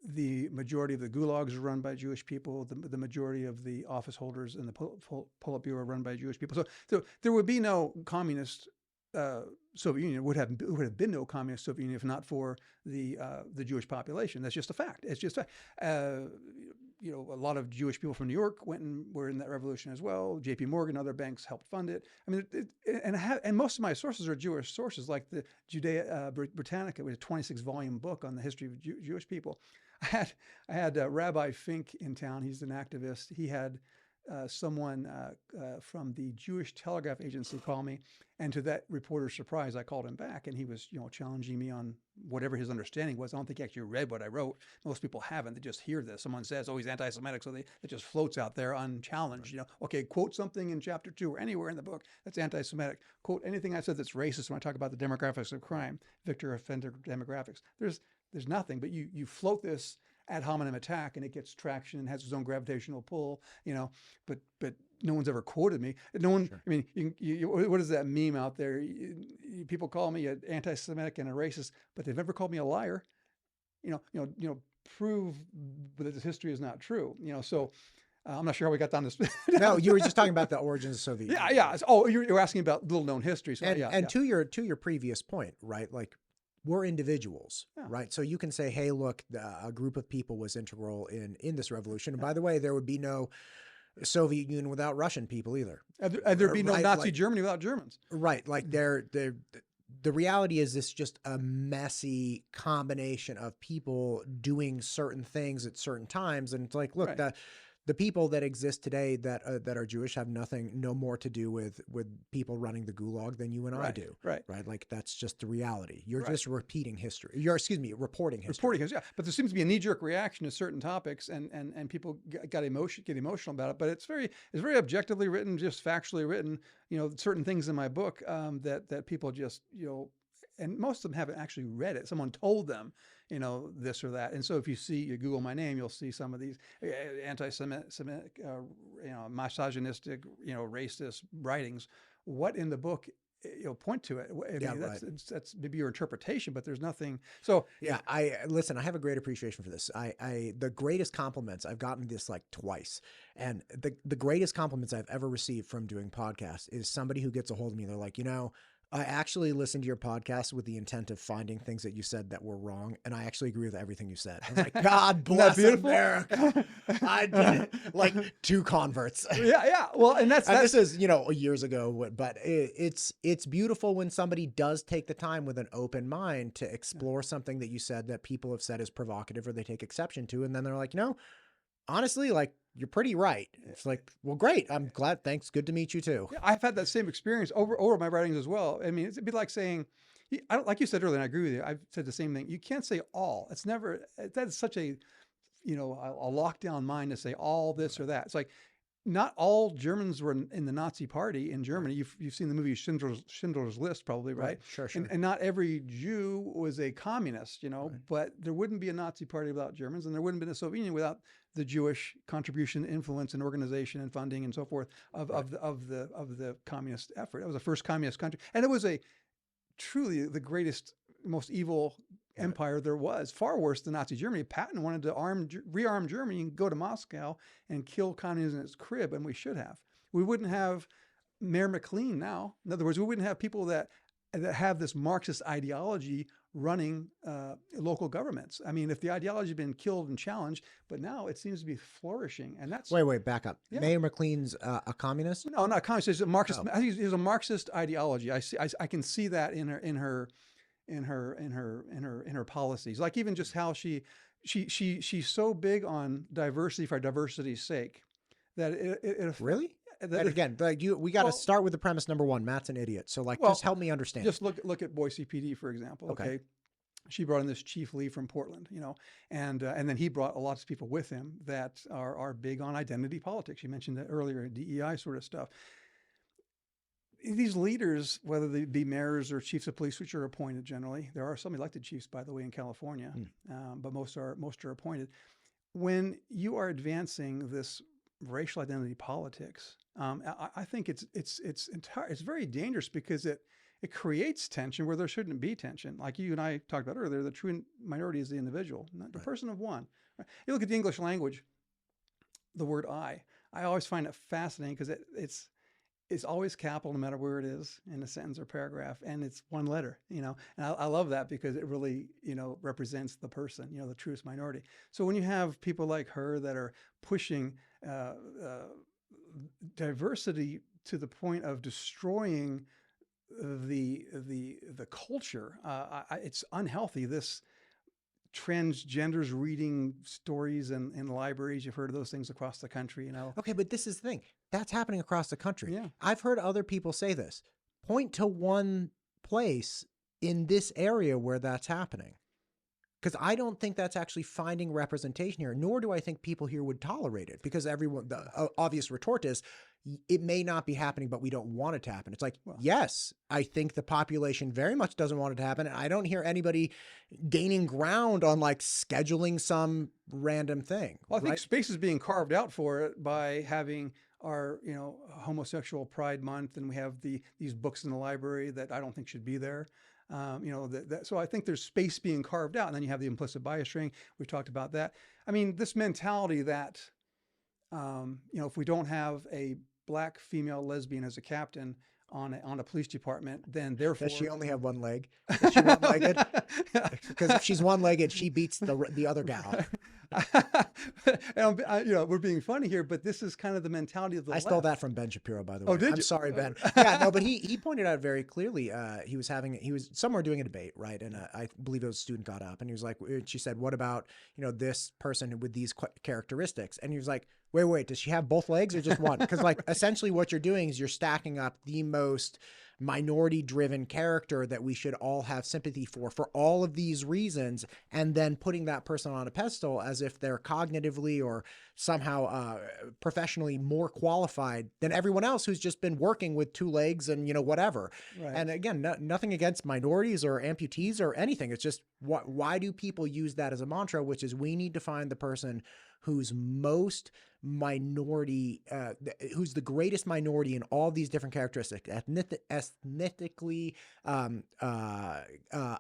the majority of the gulags are run by Jewish people. The majority of the office holders in the Politburo are run by Jewish people. So there would be no communist Soviet Union. Would have been no communist Soviet Union if not for the Jewish population. That's just a fact. It's just a fact. A lot of Jewish people from New York were in that revolution as well. J.P. Morgan, other banks helped fund it. I mean, and most of my sources are Jewish sources, like the Judea Britannica, which is a 26-volume book on the history of Jewish people. I had Rabbi Fink in town. He's an activist. He had someone from the Jewish Telegraph Agency call me, and to that reporter's surprise, I called him back, and he was, challenging me on whatever his understanding was. I don't think he actually read what I wrote. Most people haven't. They just hear this. Someone says, "Oh, he's anti-Semitic," so it just floats out there unchallenged. Okay, quote something in chapter 2 or anywhere in the book that's anti-Semitic. Quote anything I said that's racist when I talk about the demographics of crime, Victor Offender demographics. There's nothing, but you float this ad hominem attack, and it gets traction and has its own gravitational pull, but no one's ever quoted me. No one, sure. I mean, what is that meme out there? People call me an anti-Semitic and a racist, but they've never called me a liar. Prove that this history is not true. So I'm not sure how we got down this. No, you were just talking about the origins of Soviet Union. Yeah. Oh, you're asking about little known history. So, and to your previous point, right? Like, we're individuals, right? So you can say, hey, look, a group of people was integral in this revolution. And by the way, there would be no Soviet Union without Russian people either. And there'd be no Nazi Germany without Germans. Right. Like the reality is this just a messy combination of people doing certain things at certain times. And it's like, look, the people that exist today that are Jewish have no more to do with people running the gulag than you and I do. Right. Like, that's just the reality. You're just repeating history. Reporting history. Yeah. But there seems to be a knee-jerk reaction to certain topics, and people get emotional about it. But it's very objectively written, just factually written. Certain things in my book that people just and most of them haven't actually read it. Someone told them, this or that. And so if you Google my name, you'll see some of these anti-Semitic, misogynistic, racist writings. What in the book, point to it? That's maybe your interpretation, but there's nothing. So yeah, I have a great appreciation for this. The greatest compliments, I've gotten this like twice, and the greatest compliments I've ever received from doing podcasts is somebody who gets a hold of me. They're like, I actually listened to your podcast with the intent of finding things that you said that were wrong, and I actually agree with everything you said. I was like, God bless America. I did it. Like 2 converts. Yeah. Well, and this is years ago, but it's beautiful when somebody does take the time with an open mind to explore something that you said that people have said is provocative or they take exception to, and then they're like, honestly, like, you're pretty right. It's like, well, great. I'm glad. Thanks. Good to meet you too. Yeah, I've had that same experience over my writings as well. I mean, it'd be like saying, like you said earlier, and I agree with you. I've said the same thing. You can't say all. It's never, that's such a lockdown mind to say all this or that. It's like, not all Germans were in the Nazi party in Germany. You've seen the movie Schindler's List, probably, right? Sure. And not every Jew was a communist, but there wouldn't be a Nazi party without Germans, and there wouldn't have been a Soviet Union without the Jewish contribution, influence, and organization and funding and so forth of the communist effort. It was the first communist country, and it was truly the greatest, most evil empire there was, far worse than Nazi Germany. Patton wanted to rearm Germany and go to Moscow and kill communism in its crib, and we should have. We wouldn't have Mayor McLean now. In other words, we wouldn't have people that have this Marxist ideology running local governments. I mean, if the ideology had been killed and challenged, but now it seems to be flourishing, and that's wait, back up. Yeah. Mayor McLean's a communist? No, not a communist. He's a Marxist. I think he's a Marxist ideology. I can see that in her policies. Like, even just how she's so big on diversity for diversity's sake that it really. And again, we got to start with the premise number 1. Matt's an idiot. So just help me understand. Just look at Boise PD, for example. Okay. She brought in this Chief Lee from Portland, and then he brought a lot of people with him that are big on identity politics. You mentioned that earlier, DEI sort of stuff. these leaders, whether they be mayors or chiefs of police, which are appointed generally, there are some elected chiefs, by the way, in California, but most are appointed. When you are advancing this racial identity politics, I think it's very dangerous because it creates tension where there shouldn't be tension. Like you and I talked about earlier, the true minority is the individual, not the person of one. Right? You look at the English language, the word I always find it fascinating because it's always capital no matter where it is in a sentence or paragraph, and it's one letter, and I love that because it really, represents the person, the truest minority. So when you have people like her that are pushing diversity to the point of destroying the culture, it's unhealthy. This transgenders reading stories in libraries. You've heard of those things across the country, Okay, but this is the thing. That's happening across the country. Yeah. I've heard other people say this. Point to one place in this area where that's happening. Because I don't think that's actually finding representation here, nor do I think people here would tolerate it. Because the obvious retort is, it may not be happening, but we don't want it to happen. It's like, yes, I think the population very much doesn't want it to happen. And I don't hear anybody gaining ground on like scheduling some random thing. Well, I think space is being carved out for it by having our, homosexual Pride Month, and we have these books in the library that I don't think should be there. So I think there's space being carved out, and then you have the implicit bias training. We've talked about that. I mean, this mentality that, if we don't have a Black female lesbian as a captain on a police department, then therefore... Does she only have one leg? Is she one-legged? Because if she's one-legged, she beats the other gal. We're being funny here, but this is kind of the mentality of the left. Stole that from Ben Shapiro, by the way. Oh, did you? I'm sorry, Ben. Yeah, no, but he pointed out very clearly, he was somewhere doing a debate, right? And I believe it was a student got up and he was like, she said, what about, this person with these characteristics? And he was like, wait, does she have both legs or just one? Because like essentially what you're doing is you're stacking up the most minority-driven character that we should all have sympathy for all of these reasons, and then putting that person on a pedestal as if they're cognitively or somehow professionally more qualified than everyone else who's just been working with two legs and whatever. Right. And again, nothing against minorities or amputees or anything. It's just why do people use that as a mantra, which is we need to find the person who's most minority, who's the greatest minority in all these different characteristics, ethnically,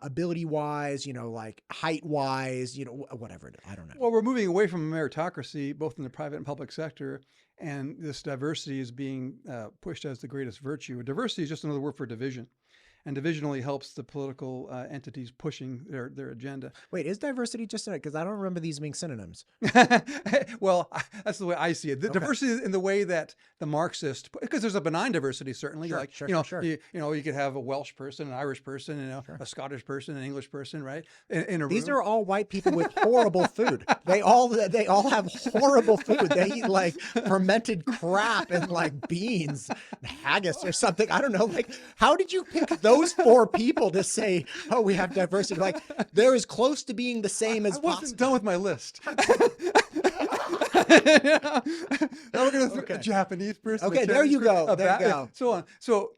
ability-wise, like height-wise, whatever. I don't know. Well, we're moving away from a meritocracy, both in the private and public sector, and this diversity is being pushed as the greatest virtue. Diversity is just another word for division. And division only helps the political entities pushing their agenda. Wait, is diversity just in it? Because I don't remember these being synonyms. Well, that's the way I see it. The diversity in the way that the Marxist, because there's a benign diversity, certainly. Sure. You could have a Welsh person, an Irish person, a Scottish person, an English person, right? In a These room. are all white people with horrible food. They all have horrible food. They eat like fermented crap and like beans, haggis or something. I don't know. Like, how did you pick those four people to say, oh, we have diversity? Like, they're as close to being the same as possible. I wasn't done with my list. Now we're going to a Japanese person. Okay, there you go. There you go. So on. So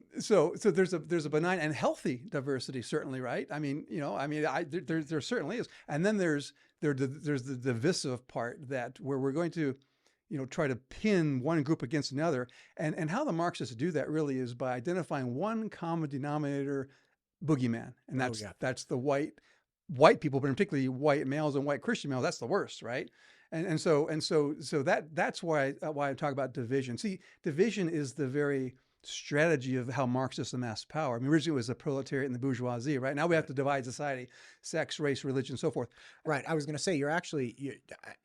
there's a benign and healthy diversity, certainly, right? I mean, there certainly is. And then there's the divisive part where we're going to, try to pin one group against another. And how the Marxists do that really is by identifying one common denominator boogeyman. And that's the white people, but particularly white males and white Christian males. That's the worst, right? And so that's why I talk about division. See, division is the very strategy of how Marxists amass power. I mean, originally it was the proletariat and the bourgeoisie, right? Now we have to divide society, sex, race, religion, so forth. Right. I was going to say,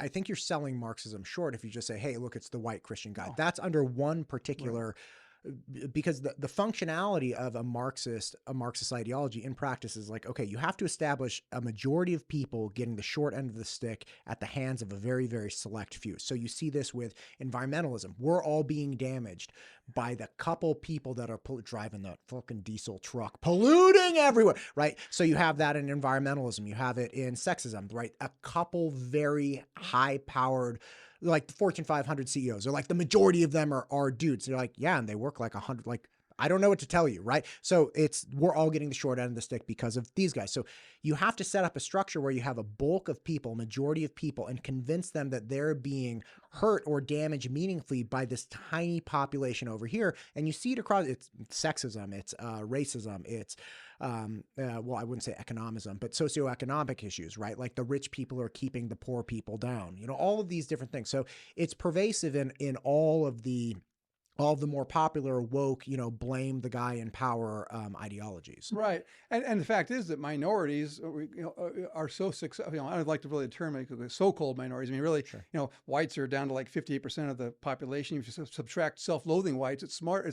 I think you're selling Marxism short if you just say, hey, look, it's the white Christian guy. Oh. That's under one particular... Because the functionality of a Marxist ideology in practice is like, okay, you have to establish a majority of people getting the short end of the stick at the hands of a very, very select few. So you see this with environmentalism. We're all being damaged by the couple people that are driving that fucking diesel truck, polluting everywhere, right? So you have that in environmentalism. You have it in sexism, right? A couple very high-powered, like the Fortune 500 CEOs, or like the majority of them are dudes. They're like, yeah, and they work like I don't know what to tell you, right? So we're all getting the short end of the stick because of these guys. So you have to set up a structure where you have a bulk of people, majority of people, and convince them that they're being hurt or damaged meaningfully by this tiny population over here. And you see it across, it's sexism, it's racism, it's, well, I wouldn't say economism, but socioeconomic issues, right? Like the rich people are keeping the poor people down, you know, all of these different things. So it's pervasive in all of the more popular woke, you know, blame the guy in power ideologies. Right. And the fact is that minorities are so successful. You know, I would like to really term it so-called minorities. I mean, really, sure. You know, whites are down to like 58% of the population. If you subtract self-loathing whites, it's smaller.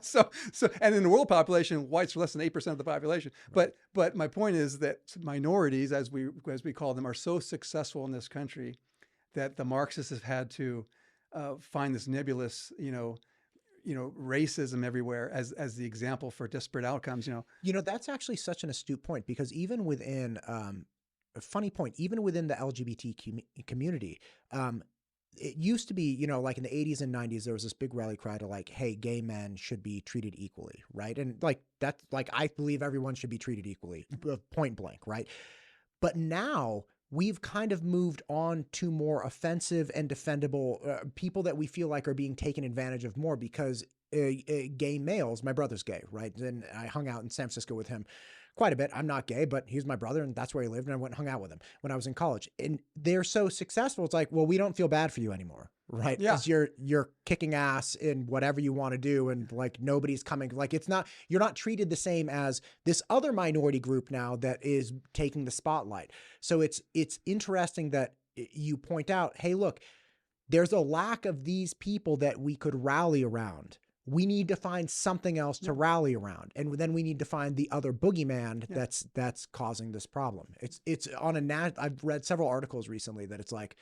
So and in the world population, whites are less than 8% of the population. Right. But my point is that minorities, as we call them, are so successful in this country that the Marxists have had to find this nebulous, racism everywhere as the example for disparate outcomes. That's actually such an astute point, because even within a funny point, even within the LGBT community, it used to be, like in the 80s and 90s, there was this big rally cry to like, hey, gay men should be treated equally, right? And like that's like, I believe everyone should be treated equally, point blank, right? But now we've kind of moved on to more offensive and defendable people that we feel like are being taken advantage of more, because gay males, my brother's gay, right? And I hung out in San Francisco with him quite a bit. I'm not gay, but he's my brother, and that's where he lived, and I went and hung out with him when I was in college. And they're so successful, it's like, well, we don't feel bad for you anymore, right? Yeah. Because you're kicking ass in whatever you want to do, and like nobody's coming, like you're not treated the same as this other minority group now that is taking the spotlight. So it's interesting that you point out, hey, look, there's a lack of these people that we could rally around. We need to find something else to rally around. And then we need to find the other boogeyman that's causing this problem. It's on I've read several articles recently that it's like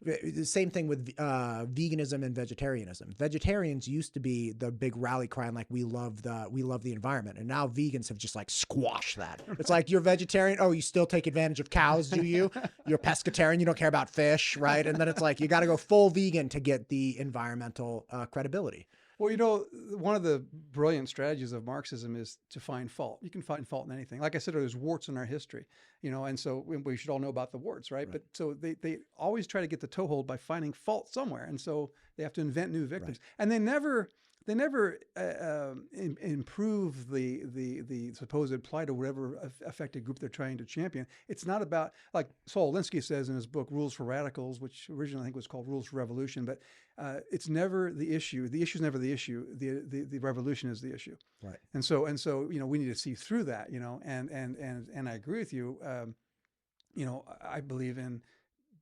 the same thing with veganism and vegetarianism. Vegetarians used to be the big rally cry, and like, we love the environment. And now vegans have just like squashed that. It's like, you're vegetarian. Oh, you still take advantage of cows, do you? You're pescatarian. You don't care about fish, right? And then it's like, you got to go full vegan to get the environmental credibility. Well, one of the brilliant strategies of Marxism is to find fault. You can find fault in anything. Like I said, there's warts in our history, and so we should all know about the warts, right? But so they always try to get the toehold by finding fault somewhere. And so they have to invent new victims. Right. And they never improve the supposed plight of whatever affected group they're trying to champion. It's not about, like Saul Alinsky says in his book, Rules for Radicals, which originally I think was called Rules for Revolution, but it's never the issue. The issue is never the issue. The revolution is the issue. Right. And so we need to see through that, and I agree with you. I believe in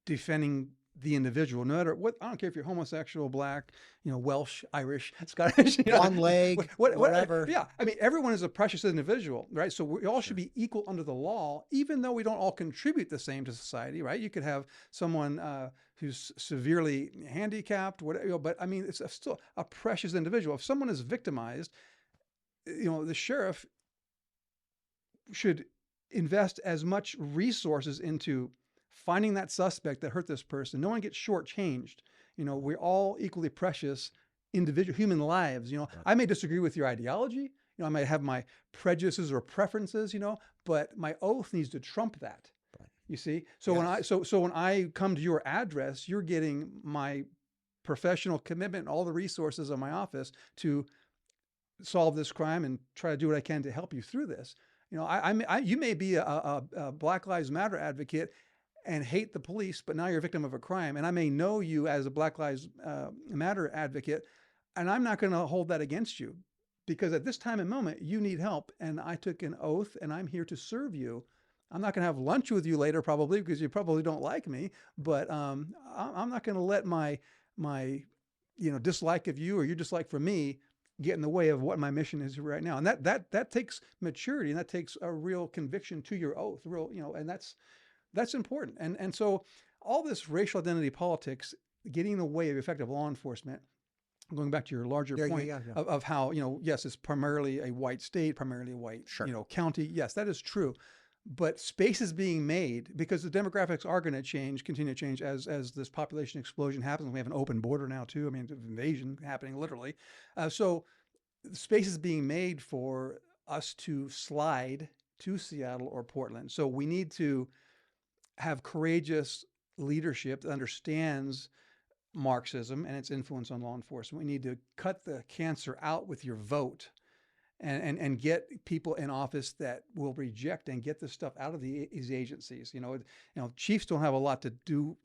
defending the individual, no matter what. I don't care if you're homosexual, black, Welsh, Irish, Scottish, one leg, whatever. Yeah, I mean, everyone is a precious individual, right? So we all should be equal under the law, even though we don't all contribute the same to society, right? You could have someone who's severely handicapped, whatever, but I mean, it's still a precious individual. If someone is victimized, the sheriff should invest as much resources into finding that suspect that hurt this person. No one gets shortchanged. We're all equally precious individual human lives. Right. I may disagree with your ideology. I might have my prejudices or preferences, but my oath needs to trump that. Right. You see? So yes. when I come to your address, you're getting my professional commitment and all the resources of my office to solve this crime and try to do what I can to help you through this. You may be a Black Lives Matter advocate and hate the police, but now you're a victim of a crime. And I may know you as a Black Lives Matter advocate, and I'm not going to hold that against you, because at this time and moment, you need help. And I took an oath, and I'm here to serve you. I'm not going to have lunch with you later, probably, because you probably don't like me. But I'm not going to let my dislike of you or your dislike for me get in the way of what my mission is right now. And that takes maturity, and that takes a real conviction to your oath, and that's important. And so all this racial identity politics getting in the way of effective law enforcement, going back to your larger point of how, yes, it's primarily a white state, primarily a white, county. Yes, that is true. but space is being made because the demographics are going to change, continue to change as this population explosion happens. We have an open border now too. I mean, invasion happening literally. So space is being made for us to slide to Seattle or Portland. So we need to have courageous leadership that understands Marxism and its influence on law enforcement. We need to cut the cancer out with your vote and get people in office that will reject and get this stuff out of these agencies. Chiefs don't have a lot to do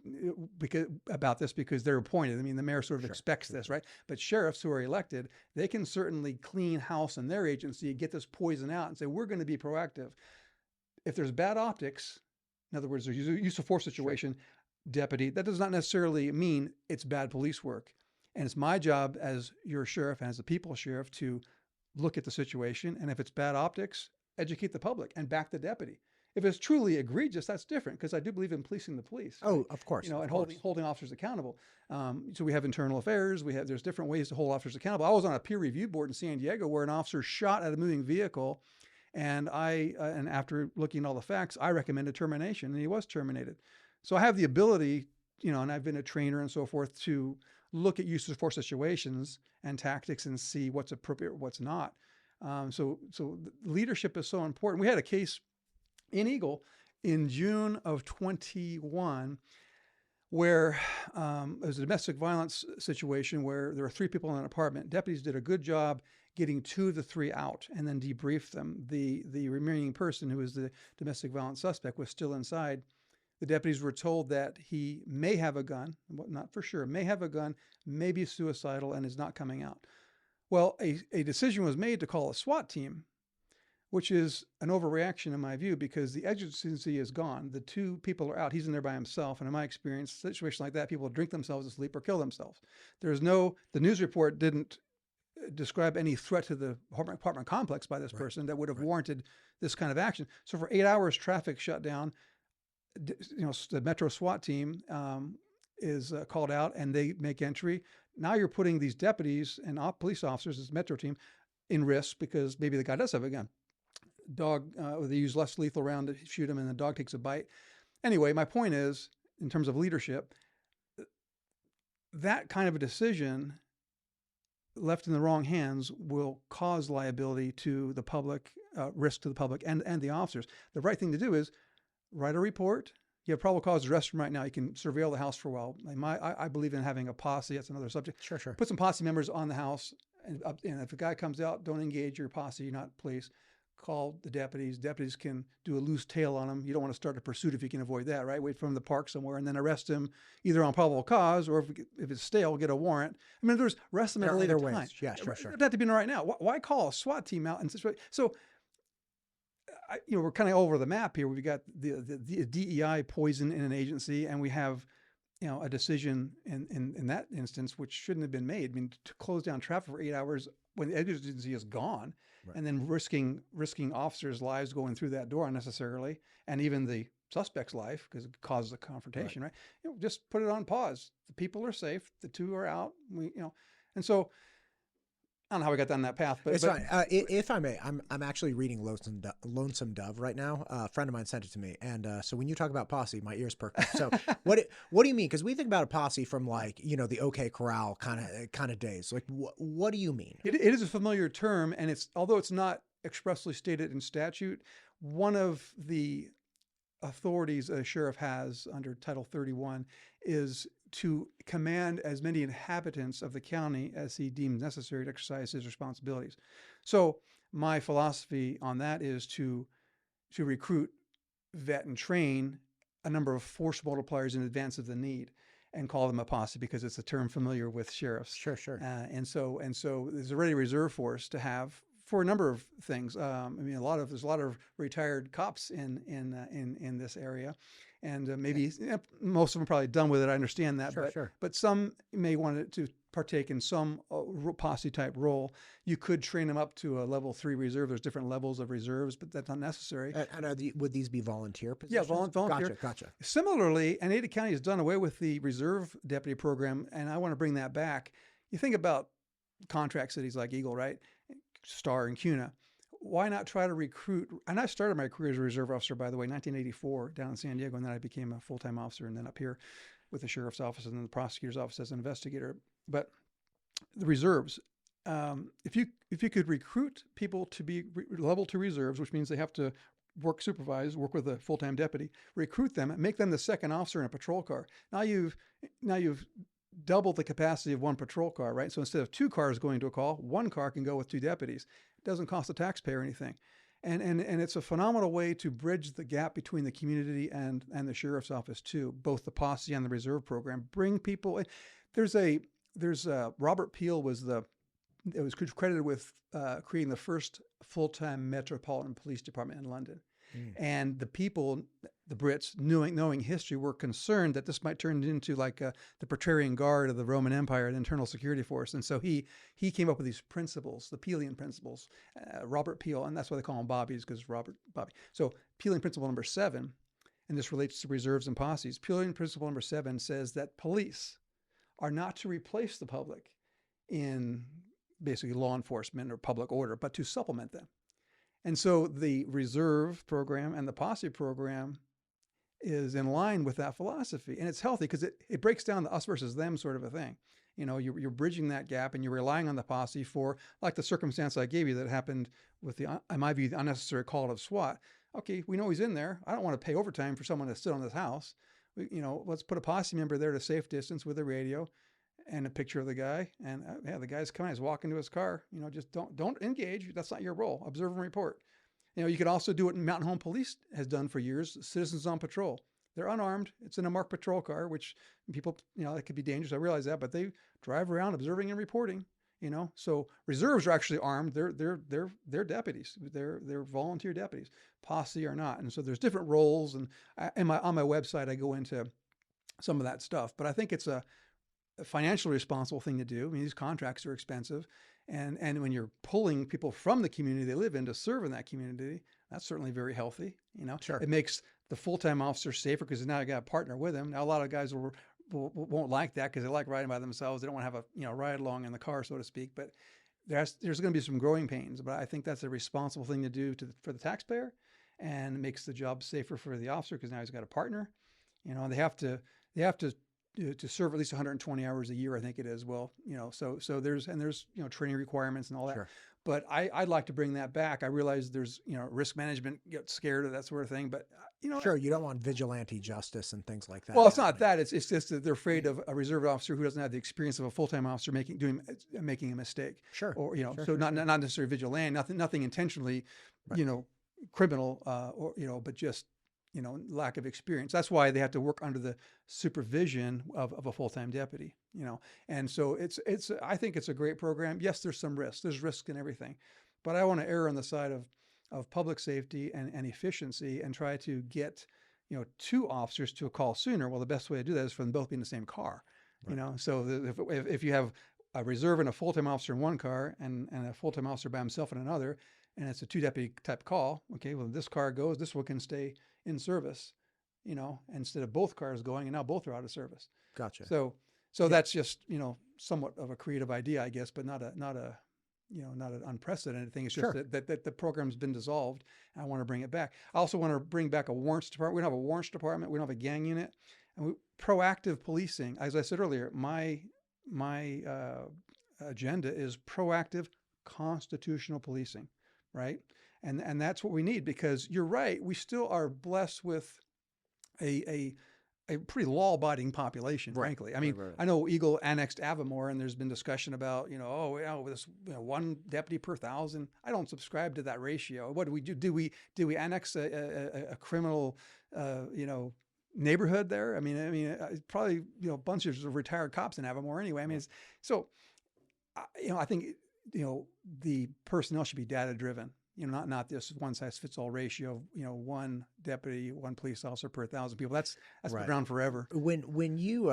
about this because they're appointed. I mean, the mayor sort of expects this, right? But sheriffs who are elected, they can certainly clean house in their agency and get this poison out and say, we're going to be proactive. If there's bad optics, in other words, there's use of force situation, deputy, that does not necessarily mean it's bad police work. And it's my job as your sheriff and as the people's sheriff to look at the situation. And if it's bad optics, educate the public and back the deputy. If it's truly egregious, that's different because I do believe in policing the police. Oh, right? of course. And holding officers accountable. So we have internal affairs. There's different ways to hold officers accountable. I was on a peer review board in San Diego where an officer shot at a moving vehicle. And and after looking at all the facts, I recommended termination, and he was terminated. So I have the ability, and I've been a trainer and so forth, to look at use of force situations and tactics and see what's appropriate, what's not. So leadership is so important. We had a case in Eagle in June of 21 where it was a domestic violence situation where there were 3 people in an apartment. Deputies did a good job getting 2 of the 3 out and then debriefed them. The remaining person, who was the domestic violence suspect, was still inside. The deputies were told that he may have a gun, not for sure, may have a gun, may be suicidal, and is not coming out. Well, a decision was made to call a SWAT team, which is an overreaction in my view because the exigency is gone. The 2 people are out. He's in there by himself. And in my experience, a situation like that, people drink themselves to sleep or kill themselves. The news report didn't describe any threat to the apartment complex by this person that would have warranted this kind of action. So for 8 hours, traffic shut down. The Metro SWAT team is called out and they make entry. Now you're putting these deputies and police officers, this Metro team, in risk because maybe the guy does have a gun. Dog, they use less lethal round to shoot him and the dog takes a bite. Anyway, my point is, in terms of leadership, that kind of a decision left in the wrong hands will cause liability to the public, risk to the public and the officers. The right thing to do is write a report. You have probable cause to arrest him right now. You can surveil the house for a while. I believe in having a posse. That's another subject. Sure. Put some posse members on the house. And if a guy comes out, don't engage your posse. You're not police. Call the deputies. Deputies can do a loose tail on him. You don't want to start a pursuit if you can avoid that, right? Wait for him to park somewhere and then arrest him either on probable cause or if it's stale, get a warrant. I mean, there's arrest them at a later time. Yeah, sure. It doesn't have to be right now. Why call a SWAT team out? So we're kind of over the map here. We've got the DEI poison in an agency, and we have, a decision in that instance which shouldn't have been made. I mean, to close down traffic for 8 hours when the agency is gone, and then risking officers' lives going through that door unnecessarily, and even the suspect's life because it causes a confrontation, right? Just put it on pause. The people are safe. The 2 are out. And so. I don't know how we got down that path, but it's fine. If I may, I'm actually reading Lonesome Dove right now. A friend of mine sent it to me, and so when you talk about posse, my ears perk up. So what do you mean? Because we think about a posse from the OK Corral kind of days. Like what do you mean? It is a familiar term, and although it's not expressly stated in statute, one of the authorities a sheriff has under Title 31 is to command as many inhabitants of the county as he deems necessary to exercise his responsibilities. So my philosophy on that is to recruit, vet, and train a number of force multipliers in advance of the need and call them a posse because it's a term familiar with sheriffs. Sure. And so there's already a reserve force to have for a number of things. There's a lot of retired cops in this area. And maybe most of them are probably done with it. I understand that. Sure. But some may want to partake in some posse type role. You could train them up to a level 3 reserve. There's different levels of reserves, but that's not necessary. And would these be volunteer positions? Yeah, volunteer. Gotcha. Similarly, Ada County has done away with the reserve deputy program, and I want to bring that back. You think about contract cities like Eagle, right? Star and CUNA. why not try to recruit? And I started my career as a reserve officer, by the way, 1984 down in San Diego, and then I became a full-time officer, and then up here with the sheriff's office and then the prosecutor's office as an investigator. But the reserves, if you could recruit people to be level 2 reserves, which means they have to work with a full-time deputy, recruit them, make them the second officer in a patrol car. Now you've doubled the capacity of one patrol car, right? So instead of 2 cars going to a call, 1 car can go with 2 deputies. It doesn't cost the taxpayer anything. And it's a phenomenal way to bridge the gap between the community and the sheriff's office too, both the posse and the reserve program. Bring people in. There's Robert Peel was credited with creating the first full-time metropolitan police department in London. And the people, the Brits, knowing history, were concerned that this might turn into like the Praetorian Guard of the Roman Empire, an internal security force. And so he came up with these principles, the Peelian principles, Robert Peel, and that's why they call him Bobbies, because Bobby. So Peelian principle number 7, and this relates to reserves and posses. Peelian principle number 7 says that police are not to replace the public in basically law enforcement or public order, but to supplement them. And so the reserve program and the posse program is in line with that philosophy. And it's healthy because it breaks down the us versus them sort of a thing. You know, you're bridging that gap and you're relying on the posse for, like the circumstance I gave you that happened with in my view, the unnecessary call of SWAT. Okay, we know he's in there. I don't want to pay overtime for someone to sit on this house. Let's put a posse member there to safe distance with a radio and a picture of the guy. And the guy's coming, he's walking to his car. Just don't engage. That's not your role. Observe and report. You could also do what Mountain Home Police has done for years. Citizens on patrol. They're unarmed. It's in a marked patrol car, which people, that could be dangerous. I realize that, but they drive around observing and reporting. So reserves are actually armed. They're deputies. They're volunteer deputies. Posse are not. And so there's different roles. And on my website, I go into some of that stuff. But I think it's a financially responsible thing to do. I mean, these contracts are expensive. And when you're pulling people from the community they live in to serve in that community, that's certainly very healthy. Sure. It makes the full-time officer safer because now you got a partner with him. Now a lot of guys won't like that because they like riding by themselves. They don't want to have a ride along in the car, so to speak. But there's going to be some growing pains. But I think that's a responsible thing to do for the taxpayer, and it makes the job safer for the officer because now he's got a partner. They have to serve at least 120 hours a year, I think it is. Well, so there's training requirements and all that. Sure. But I'd like to bring that back. I realize there's, risk management, get scared of that sort of thing. But, sure, you don't want vigilante justice and things like that. Well, it's not that. It's just that they're afraid of a reserve officer who doesn't have the experience of a full-time officer making a mistake. Sure. Or, Sure. not necessarily vigilante, nothing intentionally, Right. Criminal, but just, lack of experience. That's why they have to work under the supervision of a full-time deputy, And so I think it's a great program. Yes, there's some risks. There's risk in everything, but I want to err on the side of public safety and efficiency and try to get, 2 officers to a call sooner. Well, the best way to do that is for them both be in the same car, Right. So if you have a reserve and a full-time officer in one car and a full-time officer by himself in another, and it's a 2 deputy type call, okay, well, this car goes, this one can stay in service, instead of both cars going, and now both are out of service. Gotcha. So that's just, somewhat of a creative idea, I guess, but not an unprecedented thing. It's just Sure. that the program's been dissolved. And I want to bring it back. I also want to bring back a warrants department. We don't have a warrants department. We don't have a gang unit. And proactive policing. As I said earlier, my agenda is proactive constitutional policing, right? And that's what we need, because you're right. We still are blessed with a pretty law-abiding population, Right. frankly. I mean, Right. I know Eagle annexed Avamore, and there's been discussion about, this 1 deputy per 1,000. I don't subscribe to that ratio. What do we do? Do we annex a criminal, neighborhood there? I mean, probably, bunches of retired cops in Avamore anyway. I mean, I think, the personnel should be data-driven. Not this one-size-fits-all ratio of, 1 deputy, 1 police officer per 1,000 people. That's been Right. around forever. When you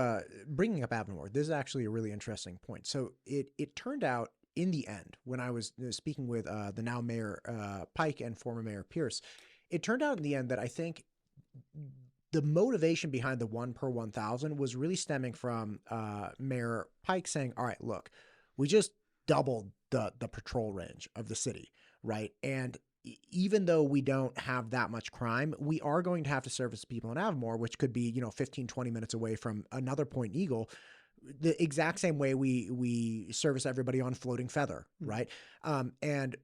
bringing up Avamore, this is actually a really interesting point. So it turned out in the end, when I was speaking with the now Mayor Pike and former Mayor Pierce, it turned out in the end that I think the motivation behind the 1 per 1,000 was really stemming from Mayor Pike saying, "All right, look, we just doubled the patrol range of the city. right? And even though we don't have that much crime, we are going to have to service people in Avamore, which could be, 15, 20 minutes away from another point in Eagle, the exact same way we service everybody on Floating Feather, right? And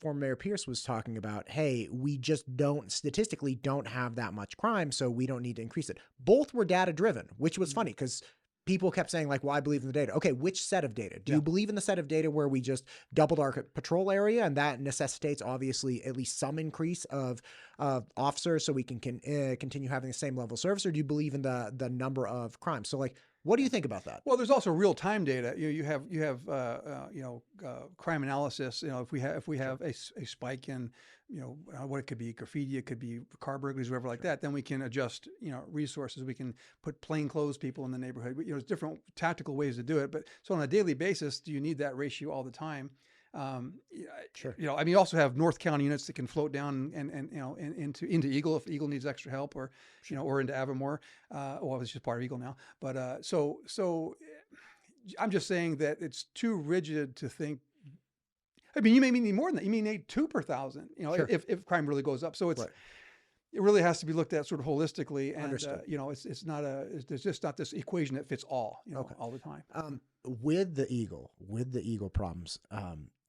former Mayor Pierce was talking about, hey, we just statistically don't have that much crime, so we don't need to increase it. Both were data driven, which was funny because people kept saying like, well, I believe in the data. Okay, which set of data? Do you believe in the set of data where we just doubled our patrol area and that necessitates obviously at least some increase of officers so we can continue having the same level of service? Or do you believe in the number of crimes? So like, what do you think about that? Well, there's also real-time data. You have crime analysis. If we have a spike in what it could be, graffiti, it could be car burglaries, whatever like that, then we can adjust resources. We can put plainclothes people in the neighborhood. There's different tactical ways to do it. But so on a daily basis, do you need that ratio all the time? Sure. You also have North County units that can float down and into Eagle if Eagle needs extra help, or or into Avamore. Well, it's just part of Eagle now. But so I'm just saying that it's too rigid to think. I mean, you may need more than that. You may need 2 per thousand. Sure. if crime really goes up. So it's. Right. It really has to be looked at sort of holistically, and there's just not this equation that fits all, all the time. With the Eagle problems,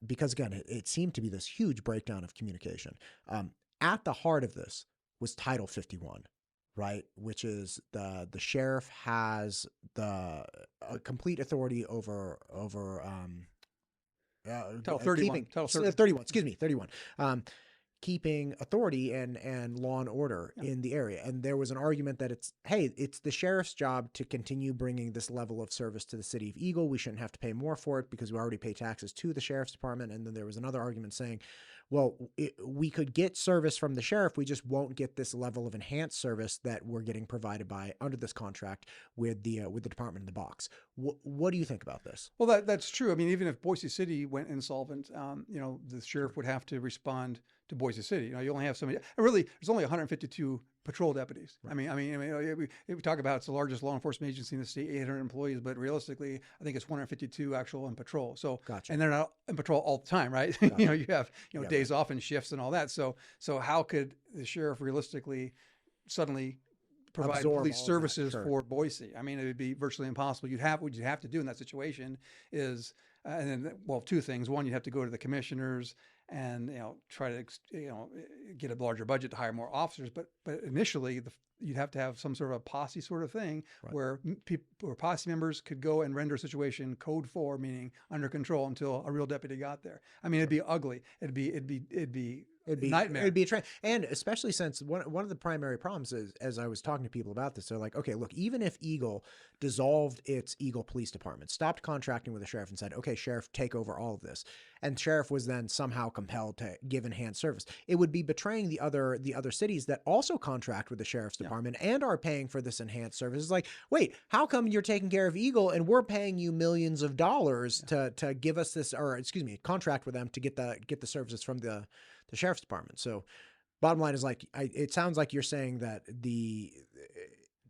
because again, it seemed to be this huge breakdown of communication. At the heart of this was Title 51, right? Which is the sheriff has the complete authority over Title 31. Title 31. Excuse me, 31. Keeping authority and law and order in the area. And there was an argument that it's the sheriff's job to continue bringing this level of service to the city of Eagle. We shouldn't have to pay more for it because we already pay taxes to the sheriff's department. And then there was another argument saying, well, we could get service from the sheriff. We just won't get this level of enhanced service that we're getting provided by under this contract with the department in the box. What do you think about this? Well, that's true. I mean, even if Boise City went insolvent, the sheriff would have to respond to Boise City. You only have so many. Really, there's only 152 patrol deputies. Right. I mean, we talk about it's the largest law enforcement agency in the state, 800 employees, but realistically, I think it's 152 actual in patrol. So, gotcha. And they're not in patrol all the time, right? Gotcha. You have days off and shifts and all that. So how could the sheriff realistically suddenly provide police services for Boise? I mean, it would be virtually impossible. What you'd have to do in that situation is, two things. One, you'd have to go to the commissioners and try to get a larger budget to hire more officers. But initially, you'd have to have some sort of a posse sort of thing, right, where posse members could go and render a situation code 4, meaning under control, until a real deputy got there. I mean, it'd be ugly. It'd be nightmare. It'd be a trend. And especially since one of the primary problems is, as I was talking to people about this, they're like, okay, look, even if Eagle dissolved its Eagle Police Department, stopped contracting with the sheriff and said, okay, sheriff, take over all of this, and sheriff was then somehow compelled to give enhanced service, it would be betraying the other cities that also contract with the sheriff's department and are paying for this enhanced service. It's like, wait, how come you're taking care of Eagle and we're paying you millions of dollars to give us this, or excuse me, contract with them to get the services from the sheriff's department? So bottom line is, like, it sounds like you're saying that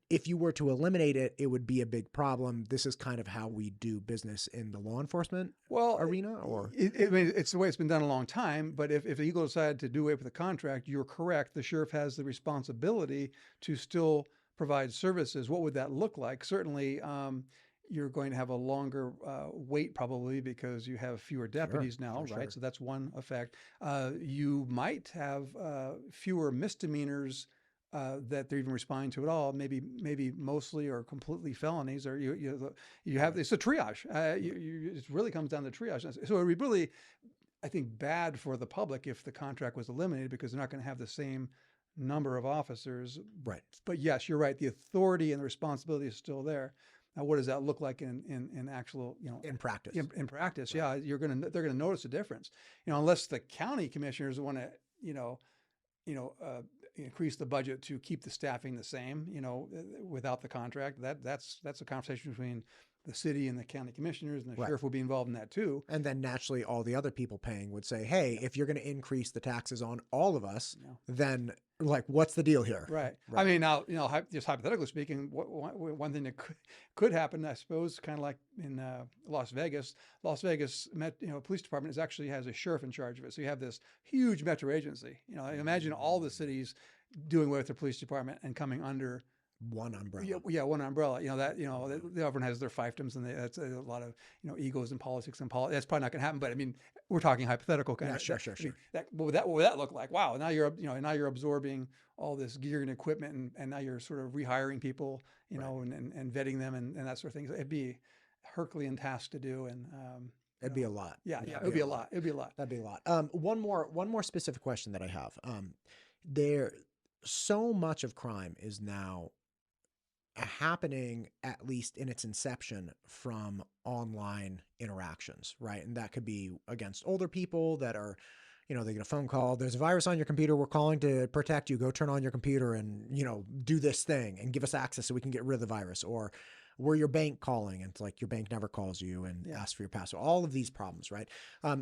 if you were to eliminate it, it would be a big problem. This is kind of how we do business in the law enforcement arena, or it's the way it's been done a long time. But if Eagle decided to do away with the contract, you're correct. The sheriff has the responsibility to still provide services. What would that look like? Certainly, you're going to have a longer wait probably because you have fewer deputies now, right? Sure. So that's one effect. You might have fewer misdemeanors that they're even responding to at all. Maybe mostly or completely felonies, or you have, it's a triage. It really comes down to triage. So it would be really, I think, bad for the public if the contract was eliminated, because they're not going to have the same number of officers. Right. But yes, you're right. The authority and the responsibility is still there. Now, what does that look like in actual, in practice? In practice, yeah, they're going to notice a difference. Unless the county commissioners want to, increase the budget to keep the staffing the same, without the contract. That's a conversation between the city and the county commissioners and the sheriff will be involved in that too. And then naturally all the other people paying would say, hey, if you're going to increase the taxes on all of us, then like, what's the deal here? Right. I mean, now, just hypothetically speaking, one thing that could happen, I suppose, kind of like in Las Vegas Police Department actually has a sheriff in charge of it. So you have this huge metro agency. Imagine all the cities doing away with their police department and coming under one umbrella. Yeah, one umbrella. Everyone has their fiefdoms, and that's a lot of egos in politics that's probably not going to happen. But I mean, we're talking hypothetical kind of. Sure. I mean, what would that look like? Wow, now you're absorbing all this gear and equipment, and now you're sort of rehiring people, and vetting them and that sort of thing. It'd be a Herculean task to do, and it'd be a lot. Yeah, it'd be a lot. It'd be a lot. That'd be a lot. One more specific question that I have. So much of crime is now happening, at least in its inception, from online interactions, right? And that could be against older people that are, they get a phone call, there's a virus on your computer, we're calling to protect you, go turn on your computer and, do this thing and give us access so we can get rid of the virus. Or we're your bank calling, and it's like your bank never calls you and asks for your password. All of these problems, right?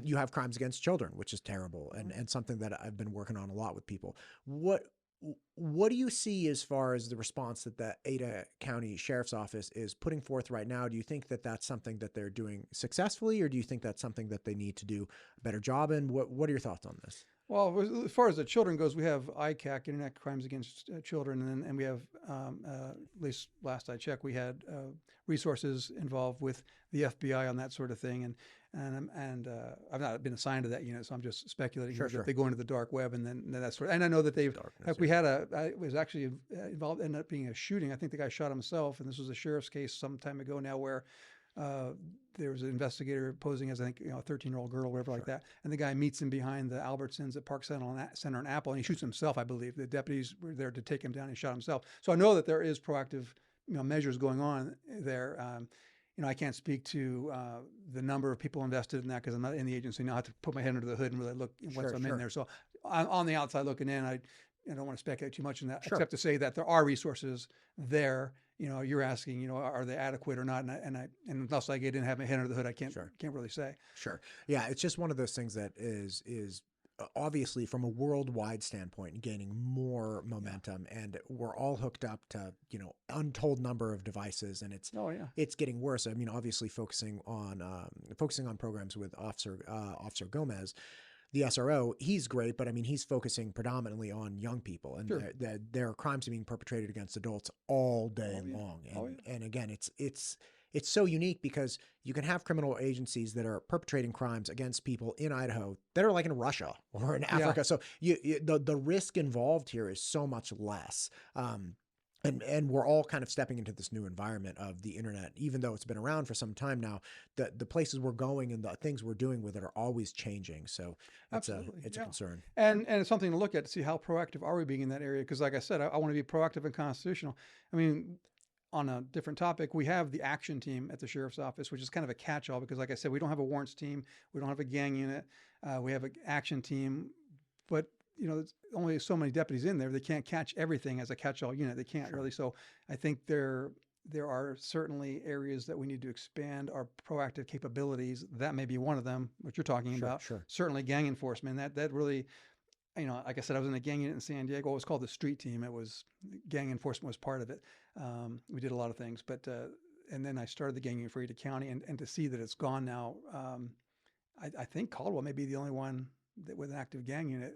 You have crimes against children, which is terrible, and something that I've been working on a lot with people. What do you see as far as the response that the Ada County Sheriff's Office is putting forth right now? Do you think that that's something that they're doing successfully, or do you think that's something that they need to do a better job in? What are your thoughts on this? Well, as far as the children goes, we have ICAC, Internet Crimes Against Children, and we have, at least last I checked, we had resources involved with the FBI on that sort of thing, and I've not been assigned to that unit, so I'm just speculating that they go into the dark web and then that sort of. And I know that I was actually involved, ended up being a shooting. I think the guy shot himself, and this was a sheriff's case some time ago now, where there was an investigator posing as, I think, a 13-year-old girl or whatever like that. And the guy meets him behind the Albertsons at Park Center and Apple, and he shoots himself, I believe. The deputies were there to take him down and shot himself. So I know that there is proactive measures going on there. I can't speak to the number of people invested in that because I'm not in the agency. Now I have to put my head under the hood and really look once I'm in there. So on the outside looking in, I don't want to speculate too much in that, except to say that there are resources there. You're asking, are they adequate or not? And unless I get in and have my head under the hood, I can't really say. Sure. Yeah. It's just one of those things that is obviously from a worldwide standpoint gaining more momentum, and we're all hooked up to, untold number of devices, and it's getting worse. I mean, obviously focusing on programs with Officer Gomez, the SRO, he's great, but I mean, he's focusing predominantly on young people, and there are crimes being perpetrated against adults all day long. And again, it's so unique because you can have criminal agencies that are perpetrating crimes against people in Idaho that are like in Russia or in Africa. So the risk involved here is so much less. And we're all kind of stepping into this new environment of the internet, even though it's been around for some time now. The places we're going and the things we're doing with it are always changing. So it's a concern. And it's something to look at to see how proactive are we being in that area. Because like I said, I want to be proactive and constitutional. I mean, on a different topic, we have the action team at the sheriff's office, which is kind of a catch-all because, like I said, we don't have a warrants team. We don't have a gang unit. We have an action team. But there's only so many deputies in there. They can't catch everything as a catch-all unit. They can't really. So I think there are certainly areas that we need to expand our proactive capabilities. That may be one of them, what you're talking about. Certainly gang enforcement. That really, like I said, I was in a gang unit in San Diego. It was called the street team. It was gang enforcement was part of it. We did a lot of things, but and then I started the gang unit for Ada County, and to see that it's gone now, I think Caldwell may be the only one with an active gang unit.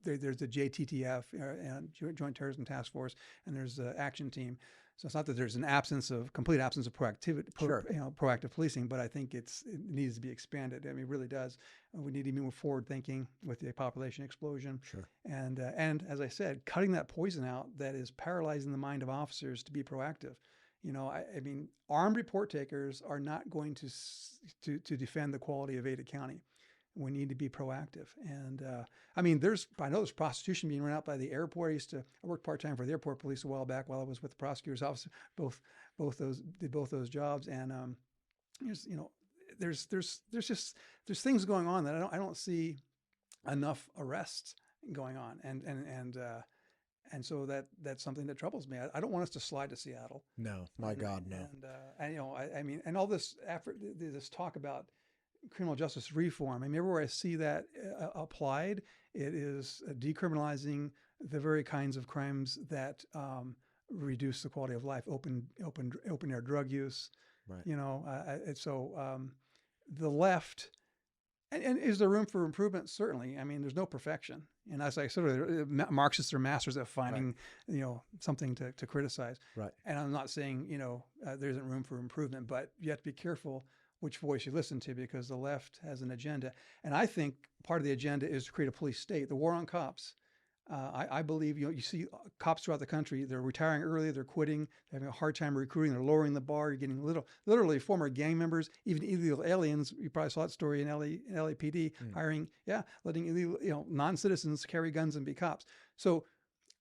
There's the JTTF, Joint Terrorism Task Force, and there's the action team. So it's not that there's complete absence of proactive policing, but I think it needs to be expanded. I mean, it really does. We need to be more forward thinking with the population explosion. And as I said, cutting that poison out that is paralyzing the mind of officers to be proactive. I mean, armed report takers are not going to defend the quality of Ada County. We need to be proactive. And I mean, I know there's prostitution being run out by the airport. I worked part-time for the airport police a while back while I was with the prosecutor's office. Both those jobs. And there's things going on that I don't see enough arrests going on. And so that's something that troubles me. I don't want us to slide to Seattle. No, my God, no. And I mean, and all this effort, this talk about criminal justice reform. I mean, everywhere I see that applied, it is decriminalizing the very kinds of crimes that reduce the quality of life, open air drug use. Right. The left, and is there room for improvement? Certainly. I mean, there's no perfection. And as I said, Marxists are masters at finding, something to criticize. Right. And I'm not saying, there isn't room for improvement, but you have to be careful which voice you listen to, because the left has an agenda. And I think part of the agenda is to create a police state. The war on cops. I believe, you see cops throughout the country, they're retiring early, they're quitting, they're having a hard time recruiting, they're lowering the bar, you're getting literally former gang members, even illegal aliens. You probably saw that story in LAPD, letting illegal, non-citizens carry guns and be cops. So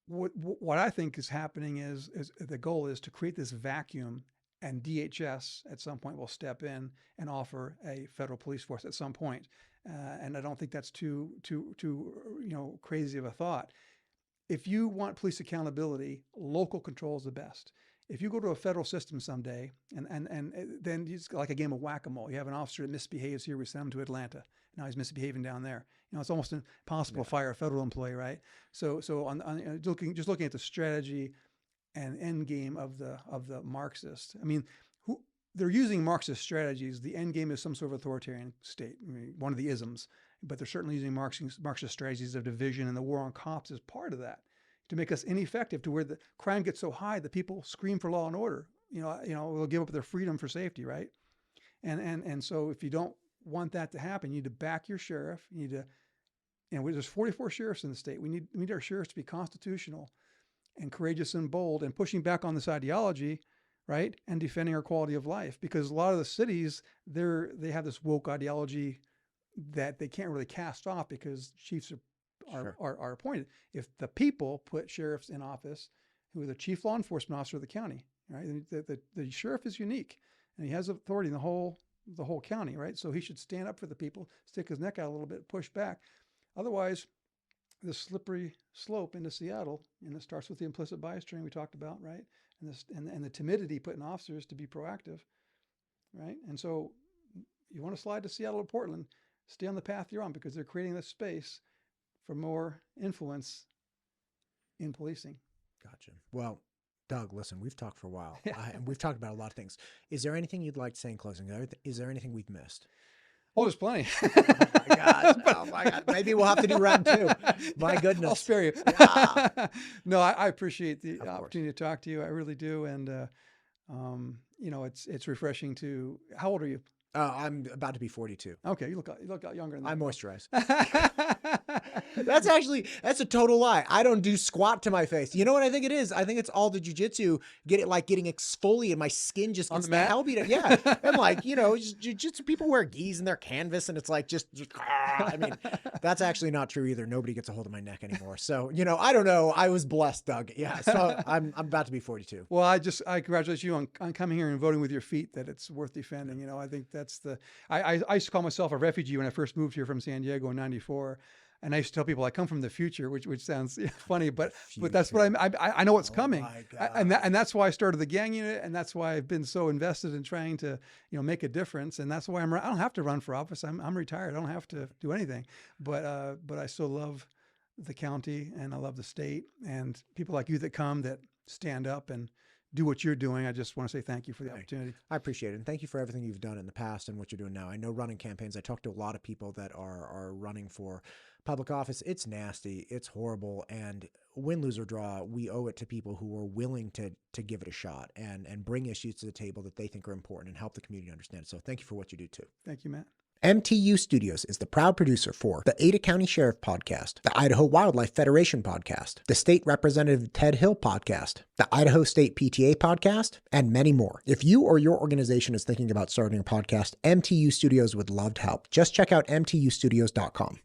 what I think is happening is the goal is to create this vacuum, and DHS at some point will step in and offer a federal police force at some point. And I don't think that's too crazy of a thought. If you want police accountability, local control is the best. If you go to a federal system someday, and then it's like a game of whack-a-mole. You have an officer that misbehaves here, we send him to Atlanta. Now he's misbehaving down there. It's almost impossible to fire a federal employee, right? So just looking at the strategy and end game of the Marxist. I mean, they're using Marxist strategies. The end game is some sort of authoritarian state, one of the isms, but they're certainly using Marxist strategies of division, and the war on cops is part of that, to make us ineffective, to where the crime gets so high that people scream for law and order. They'll give up their freedom for safety, right? And so if you don't want that to happen, you need to back your sheriff. You need to, there's 44 sheriffs in the state. We need our sheriffs to be constitutional and courageous and bold, and pushing back on this ideology, right? And defending our quality of life, because a lot of the cities, they have this woke ideology that they can't really cast off because chiefs are appointed. If the people put sheriffs in office, who are the chief law enforcement officer of the county, right? The sheriff is unique, and he has authority in the whole county, right? So he should stand up for the people, stick his neck out a little bit, push back. Otherwise, this slippery slope into Seattle, and it starts with the implicit bias training we talked about, right? And the timidity put in officers to be proactive, right? And so you want to slide to Seattle or Portland, stay on the path you're on, because they're creating this space for more influence in policing. Gotcha. Well, Doug, listen, we've talked for a while. Yeah. And we've talked about a lot of things. Is there anything you'd like to say in closing? Is there anything we've missed? Oh, there's plenty. Oh my God. Maybe we'll have to do round 2. My goodness. I'll spare you. Yeah. No, I appreciate the opportunity to talk to you. I really do. And, it's refreshing to, how old are you? I'm about to be 42. Okay. You look younger than that. I moisturize. That's a total lie. I don't do squat to my face. You know what I think it is? I think it's all the jujitsu, getting exfoliated. My skin just gets the hell beat up. Yeah. And jujitsu people wear gis and their canvas, and it's like, I mean, that's actually not true either. Nobody gets a hold of my neck anymore. So, I don't know. I was blessed, Doug. Yeah. So I'm about to be 42. Well, I congratulate you on coming here and voting with your feet that it's worth defending. I think that's I used to call myself a refugee when I first moved here from San Diego in '94. And I used to tell people I come from the future, which sounds funny, but that's what I know what's coming. And that's why I started the gang unit, and that's why I've been so invested in trying to, make a difference. And that's why I don't have to run for office. I'm retired. I don't have to do anything, but I still love the county, and I love the state, and people like you that come, that stand up and do what you're doing. I just want to say thank you for the opportunity. I appreciate it. And thank you for everything you've done in the past and what you're doing now. I know running campaigns, I talk to a lot of people that are running for public office. It's nasty. It's horrible. And win, lose, or draw, we owe it to people who are willing to give it a shot and bring issues to the table that they think are important and help the community understand. So thank you for what you do too. Thank you, Matt. MTU Studios is the proud producer for the Ada County Sheriff Podcast, the Idaho Wildlife Federation Podcast, the State Representative Ted Hill Podcast, the Idaho State PTA Podcast, and many more. If you or your organization is thinking about starting a podcast, MTU Studios would love to help. Just check out mtustudios.com.